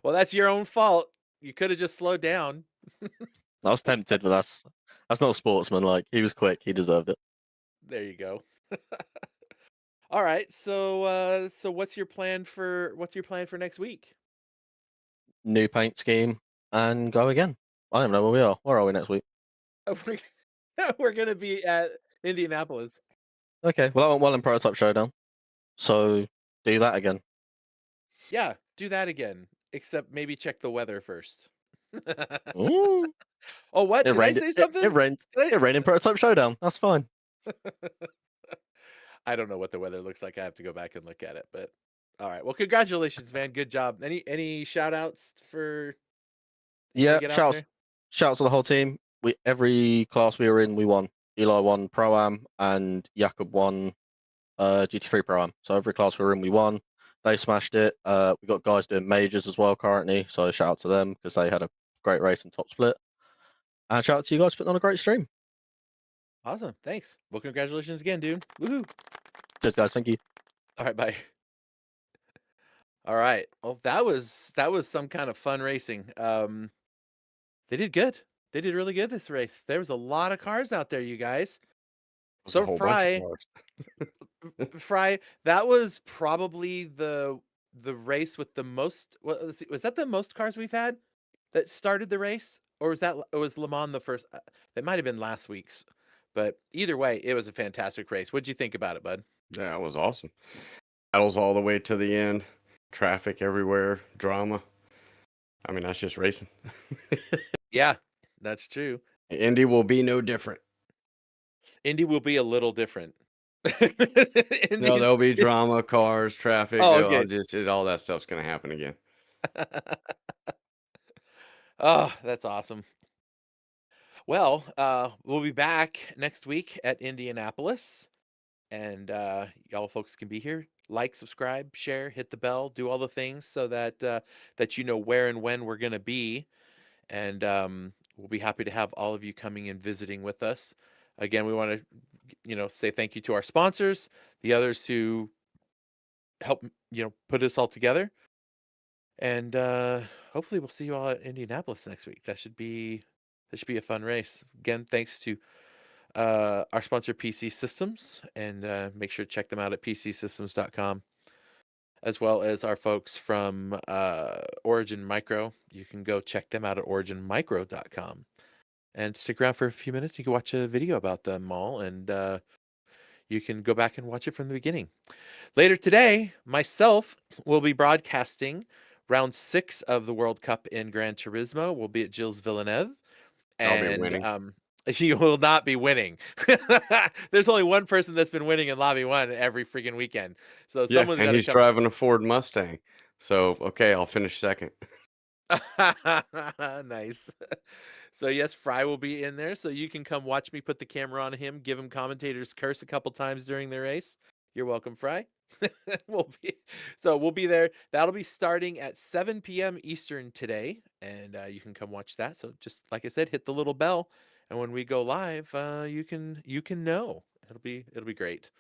Well, that's your own fault. You could have just slowed down. I was tempted, but that's not a sportsman. Like, he was quick. He deserved it. There you go. All right. So what's your plan for next week? New paint scheme and go again. I don't know where we are. Where are we next week? We're gonna be at Indianapolis. Okay, well, I went well in Prototype Showdown, so do that again. Yeah, do that again. Except maybe check the weather first. Ooh, Oh, what? it Did I rained. say something? It rained. Did It rained in Prototype Showdown. That's fine. I don't know what the weather looks like. I have to go back and look at it. But all right. Well, congratulations, man. Good job. Any shout outs for Yeah, get out shouts there? shouts to the whole team. Every class we were in, we won. Eli won Pro-Am and Jakob won GT3 Pro-Am. So every class we were in, we won. They smashed it. We got guys doing majors as well currently, so shout out to them because they had a great race and top split. And shout out to you guys for putting on a great stream. Awesome. Thanks. Well, congratulations again, dude. Woohoo. Cheers, guys. Thank you. All right, bye. All right. Well, that was some kind of fun racing. They did good. They did really good this race. There was a lot of cars out there, you guys. There's a So whole bunch of cars. Fry, that was probably the race with the most. Well, let's see, was that the most cars we've had that started the race, or was Le Mans the first? That might have been last week's, but either way, it was a fantastic race. What'd you think about it, bud? Yeah, it was awesome. Battles all the way to the end. Traffic everywhere. Drama. I mean, that's just racing. Yeah, that's true. Indy will be no different. Indy will be a little different. No, there'll be drama, cars, traffic. Oh, they'll okay. all that stuff's going to happen again. Oh, that's awesome. Well, we'll be back next week at Indianapolis, and y'all folks can be here. Like, subscribe, share, hit the bell, do all the things so that that you know where and when we're gonna be, and we'll be happy to have all of you coming and visiting with us. Again, we want to, say thank you to our sponsors, the others who help, put us all together, and hopefully we'll see you all at Indianapolis next week. That should be a fun race. Again, thanks to our sponsor, Peacey Systems, and make sure to check them out at peaceysystems.com, as well as our folks from Origin Micro. You can go check them out at originmicro.com. And stick around for a few minutes. You can watch a video about them all, and you can go back and watch it from the beginning. Later today, myself will be broadcasting round 6 of the World Cup in Gran Turismo. We'll be at Gilles Villeneuve. I'll be And winning. you will not be winning. There's only one person that's been winning in Lobby 1 every freaking weekend. So Yeah, someone's got and to he's come. driving a Ford Mustang. So, okay, I'll finish second. Nice. So yes, Fry will be in there, so you can come watch me put the camera on him, give him commentator's curse a couple times during the race. You're welcome, Fry. We'll be there. That'll be starting at 7 p.m. Eastern today, and you can come watch that. So just like I said, hit the little bell, and when we go live, you can know. It'll be great.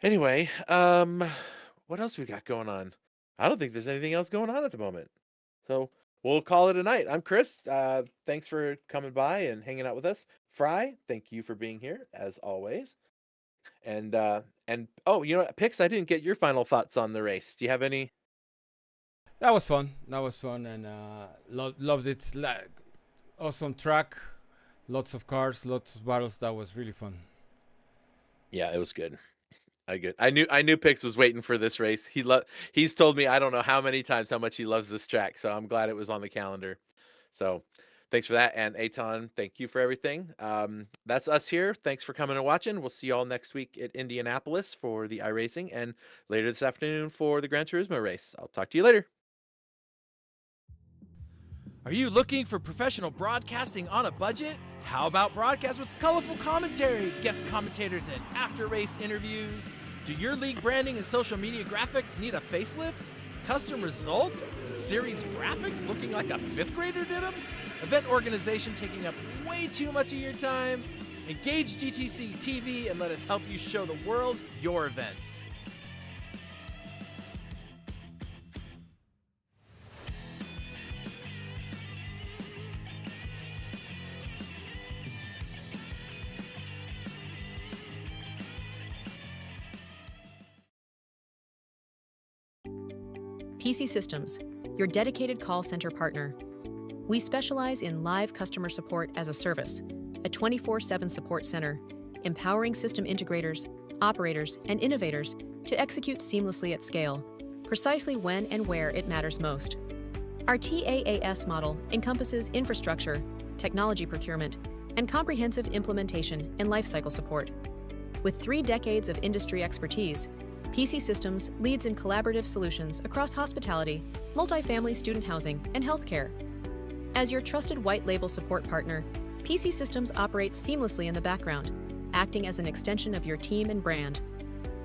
Anyway, what else we got going on? I don't think there's anything else going on at the moment. So we'll call it a night. I'm Chris. Thanks for coming by and hanging out with us. Fry, thank you for being here as always. And oh, you know what, Pix, I didn't get your final thoughts on the race. Do you have any? That was fun. That was fun, and loved it. Like, awesome track, lots of cars, lots of battles. That was really fun. Yeah, it was good. I knew Pix was waiting for this race. He's told me I don't know how many times how much he loves this track, so I'm glad it was on the calendar. So thanks for that. And Aton, thank you for everything. That's us here. Thanks for coming and watching. We'll see you all next week at Indianapolis for the iRacing and later this afternoon for the Gran Turismo race. I'll talk to you later. Are you looking for professional broadcasting on a budget? How about broadcast with colorful commentary, guest commentators, and after-race interviews? Do your league branding and social media graphics need a facelift? Custom results and series graphics looking like a 5th grader did them? Event organization taking up way too much of your time? Engage GTC TV and let us help you show the world your events. Peacey Systems, your dedicated call center partner. We specialize in live customer support as a service, a 24/7 support center, empowering system integrators, operators, and innovators to execute seamlessly at scale, precisely when and where it matters most. Our TaaS model encompasses infrastructure, technology procurement, and comprehensive implementation and lifecycle support. With 3 decades of industry expertise, Peacey Systems leads in collaborative solutions across hospitality, multifamily student housing, and healthcare. As your trusted white label support partner, Peacey Systems operates seamlessly in the background, acting as an extension of your team and brand.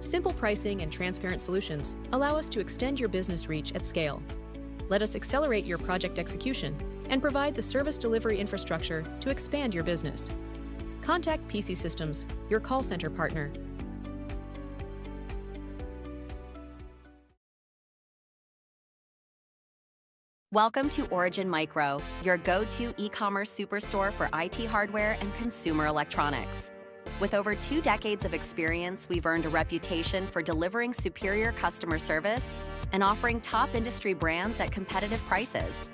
Simple pricing and transparent solutions allow us to extend your business reach at scale. Let us accelerate your project execution and provide the service delivery infrastructure to expand your business. Contact Peacey Systems, your call center partner. Welcome to Origin Micro, your go-to e-commerce superstore for IT hardware and consumer electronics. With over 2 decades of experience, we've earned a reputation for delivering superior customer service and offering top industry brands at competitive prices.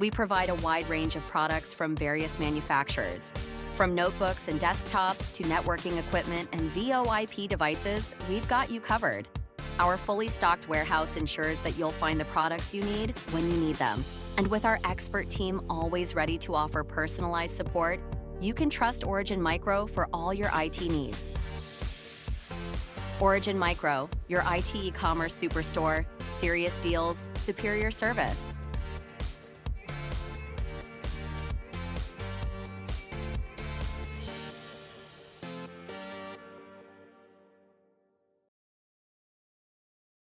We provide a wide range of products from various manufacturers. From notebooks and desktops to networking equipment and VoIP devices, we've got you covered. Our fully stocked warehouse ensures that you'll find the products you need when you need them. And with our expert team always ready to offer personalized support, you can trust Origin Micro for all your IT needs. Origin Micro, your IT e-commerce superstore, serious deals, superior service.